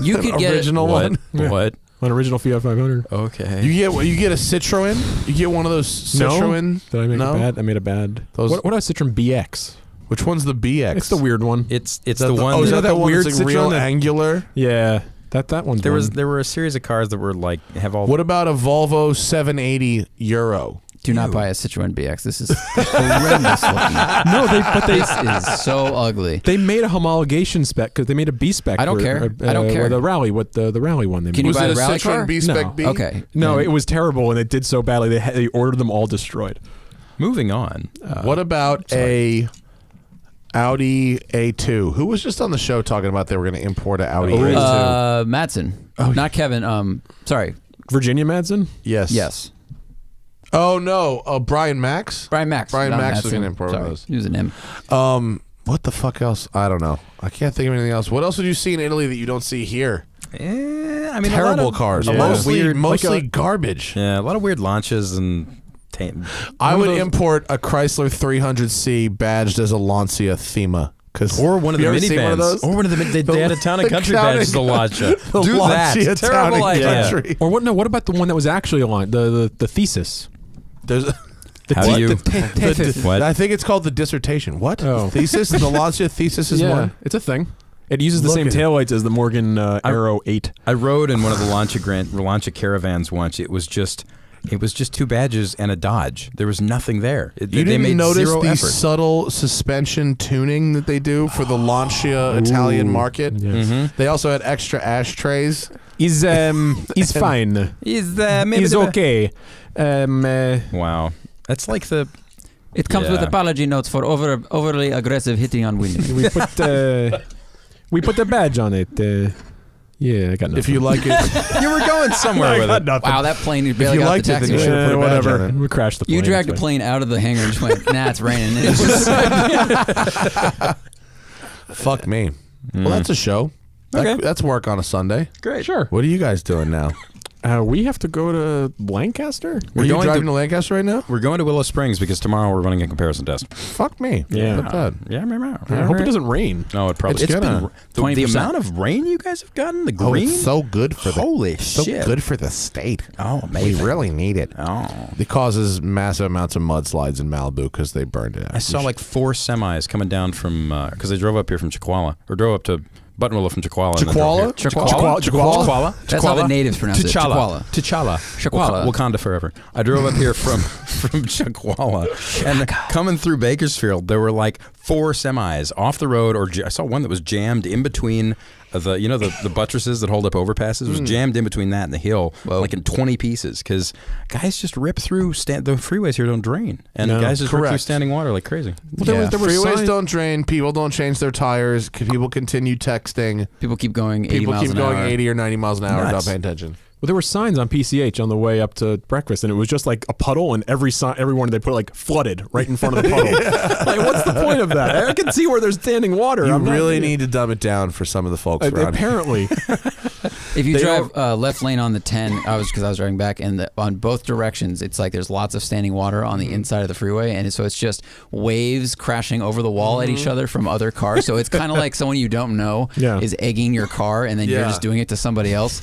You could get original one. What? An original Fiat 500. Okay. You get a Citroen. You get one of those Citroen. Did I make No? a bad? I made a bad. Those- What about Citroen BX? Which one's the BX? It's the weird one. It's Is the that one. Oh, is that, that the one weird that's like real Citroen that- angular? Yeah, that one's there one. were a series of cars that were like have all. What about a Volvo 780 Euro? Do not buy a Citroen BX. This is horrendous looking. This is so ugly. They made a homologation spec because they made a B spec. I don't care. I don't care. The rally, the rally one. They Can made. you buy it the a rally Citroen car? B-Spec No. B? Okay. No, Then- it was terrible, and it did so badly they ordered them all destroyed. Moving on. What about a Audi A2? Who was just on the show talking about they were going to import an Audi A2? Madsen. Not Kevin. Sorry. Virginia Madsen. Yes. Yes. Oh no. Oh, Brian Max. Brian Max. Brian not Max was Madsen. gonna import Sorry. those. He was an M. What the fuck else? I don't know. I can't think of anything else. What else would you see in Italy that you don't see here? I mean, Terrible cars. Yeah. Mostly Like garbage. Yeah, a lot of weird launches and. I would import a Chrysler 300C badged as a Lancia Thema Or one of the minivans. Or one of the they had a town and country badge as a Lancia. Do that. Terrible idea. Or what? No, what about the one that was actually a line? The thesis. There's How do you? What? I think it's called the dissertation. What? Oh. Thesis? The Lancia thesis is one? It's a thing. It uses the same taillights as the Morgan Aero 8. I rode in one of the Lancia caravans once. It was just two badges and a Dodge. There was nothing there. You didn't notice the subtle suspension tuning that they do for the Lancia Italian market? Yes. Mm-hmm. They also had extra ashtrays. He's fine. He's okay. Wow. That's like the... It comes with apology notes for overly aggressive hitting on windows. We put the badge on it. Yeah, I got nothing. If you like it. You were going somewhere with it. Nothing. Wow, that plane, you If barely you got liked the it, then taxi. you should have put a badge on it. We crashed the plane. You dragged the plane out of the hangar and just went, nah, it's raining. And it was Fuck me. Well, that's a show. Okay. That's work on a Sunday. Great. Sure. What are you guys doing now? We have to go to Lancaster. Are you driving to Lancaster right now? We're going to Willow Springs because tomorrow we're running a comparison test. Fuck me. Yeah. Not bad. Yeah, I hope it doesn't rain. No, it probably It's gonna. been the amount of rain you guys have gotten. The green. Oh, it's so good for Holy so shit. good for the state. Oh, We amazing. really need it. Oh. It causes massive amounts of mudslides in Malibu because they burned it out. I saw like 4 semis coming down from because I drove up here from Chiquala or drove up to Buttonwillow from Chiquala. Chiquala? That's how the natives pronounce it. Chiquala. T'Challa. Wakanda forever. I drove up here from Chiquala, and coming through Bakersfield, there were like 4 semis off the road, or I saw one that was jammed in between the buttresses that hold up overpasses. It was jammed in between that and the hill, like in 20 pieces, because guys just rip through. The freeways here don't drain, and guys just rip through standing water like crazy. Well, there were freeways don't drain. People don't change their tires. People continue texting. People keep going 80 People miles keep an going hour. 80 or 90 miles an hour without Nuts. paying attention. Well, there were signs on PCH on the way up to breakfast, and it was just like a puddle, and everyone they put like flooded right in front of the puddle. Like, what's the point of that? I can see where there's standing water. You really need to dumb it down for some of the folks around here. Apparently. If you drive left lane on the 10, because I was driving back, and on both directions, it's like there's lots of standing water on the inside of the freeway, and so it's just waves crashing over the wall at each other from other cars. So it's kind of like someone you don't know is egging your car, and then you're just doing it to somebody else.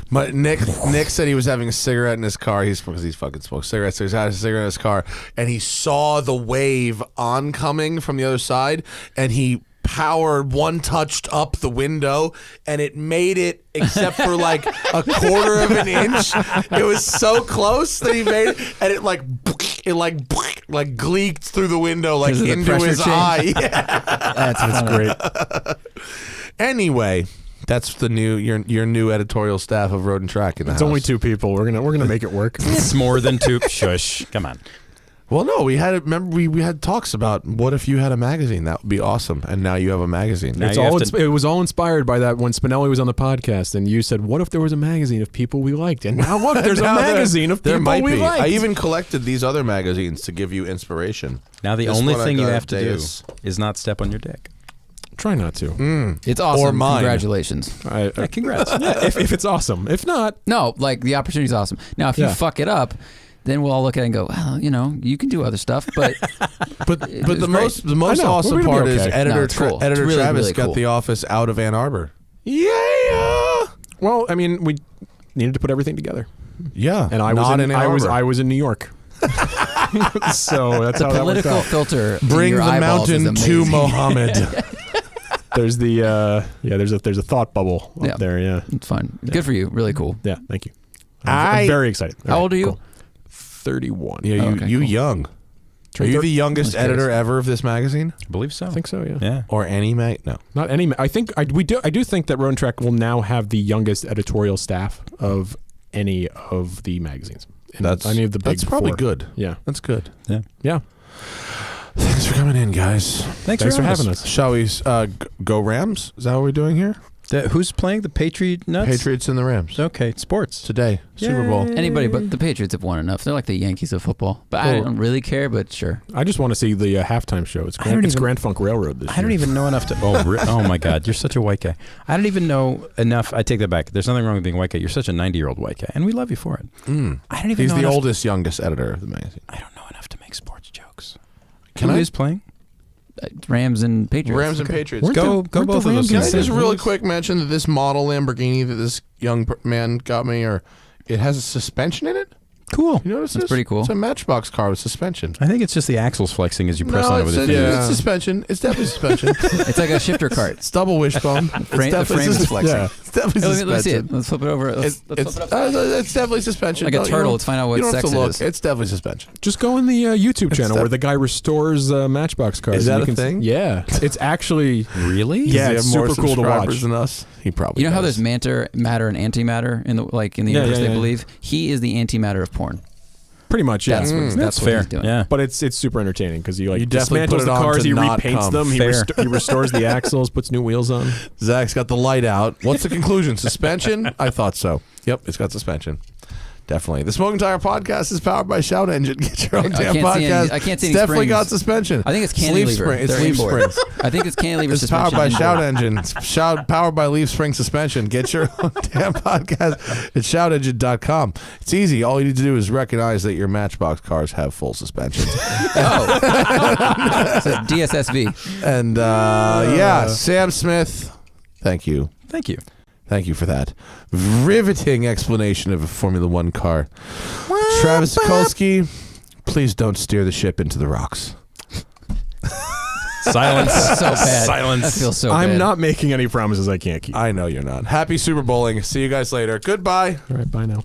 But Nick said he was having a cigarette in his car. Because he's fucking smokes cigarettes. So he's had a cigarette in his car, and he saw the wave oncoming from the other side, and he touched up the window, and it made it, except for like a quarter of an inch. It was so close that he made it, and it gleeked through the window like into his eye. Yeah. That's great. Anyway. That's the your new editorial staff of Road and Track in the house. It's only 2 people. We're gonna make it work. It's more than 2. Shush. Come on. Well, no, we had talks about what if you had a magazine? That would be awesome. And now you have a magazine. It was all inspired by that when Spinelli was on the podcast, and you said, "What if there was a magazine of people we liked?" And now look, there's a magazine of people we liked. I even collected these other magazines to give you inspiration. Now the only thing you have to do is not step on your dick. Try not to. It's awesome. Or mine. Congratulations. Congrats. Yeah, if it's awesome. If not, no, like the opportunity's awesome. Now, if you fuck it up, then we'll all look at it and go, well, you can do other stuff, but the most awesome part is editor Travis got the office out of Ann Arbor. Yeah. Well, I mean, we needed to put everything together. Yeah, and I was in New York. So that's the how political that filter. Bring the mountain to Mohammed. There's there's a thought bubble up there. Yeah, it's fun. Good for you. Really cool. Yeah, thank you. I'm very excited. How old are you? Cool. 31. Yeah, you young. Are you the youngest editor ever of this magazine? I believe so. I think so. Yeah. Yeah. Or any No, not any. I think I do think that Road and Track will now have the youngest editorial staff of any of the magazines. That's probably good. Yeah, that's good. Yeah. Thanks for coming in, guys. Thanks for having us. Shall we go Rams? Is that what we're doing here? Who's playing the Patriots and the Rams. Okay, sports today. Yay. Super Bowl. Anybody but the Patriots have won enough. They're like the Yankees of football. But I don't really care, but sure. I just want to see the halftime show. It's Grand Funk Railroad this year. I don't even know enough to... Oh my God. You're such a white guy. I don't even know enough. I take that back. There's nothing wrong with being a white guy. You're such a 90-year-old white guy, and we love you for it. I don't even He's know the youngest editor of the magazine. I don't know enough to make sports jokes. Who is playing? Rams and Patriots. Rams and Patriots. Weren't Go the both of those Rams Can I things. just really quick mention that this model Lamborghini that this young man got me, it has a suspension in it? Cool. You notice That's this? pretty cool. It's a Matchbox car with suspension. I think it's just the axles flexing as you press on it with your fingers. it's suspension. It's definitely suspension. It's like a shifter cart. It's double wishbone. The frame is flexing. Yeah. It's definitely Let suspension. me see it. Let's flip it over. Let's flip it up. It's definitely suspension. Like a You turtle. don't- Let's find out what you don't have sex to it look. is. It's definitely suspension. Just go in the YouTube channel that- where the guy restores Matchbox cars. Is that and you a can thing? Yeah, it's actually Really? Yeah, Does it's he have more super cool to subscribers watch. than us? He probably. You know how does. there's matter and antimatter in the Yeah, universe? yeah, They yeah. believe he is the antimatter of porn. pretty much. Yeah, That's what That's what fair. he's doing. Yeah. but it's super entertaining because he You definitely put dismantles it the on cars, to he not repaints come. them, he, Fair. he restores the axles, puts new wheels on. Zach's got the light out. What's the conclusion? Suspension? I thought so. Yep, it's got suspension. Definitely. The Smoking Tire Podcast is powered by Shout Engine. Get your own I damn can't see any- podcast. I can't see It's any definitely got springs. suspension. I think it's Leaf cantilever. spring. It's They're leaf inboard. springs. I think it's cantilever It's suspension. powered by Shout inboard. Engine. It's powered by Leaf Spring Suspension. Get your own damn podcast at shoutengine.com. It's easy. All you need to do is recognize that your Matchbox cars have full suspensions. Oh, it's a DSSV. And yeah, Sam Smith, thank you. Thank you. Thank you for that riveting explanation of a Formula One car. Travis Okulski, please don't steer the ship into the rocks. Silence. So bad. Silence. That feels so I'm bad. not making any promises I can't keep. I know you're not. Happy Super Bowling. See you guys later. Goodbye. All right, bye now.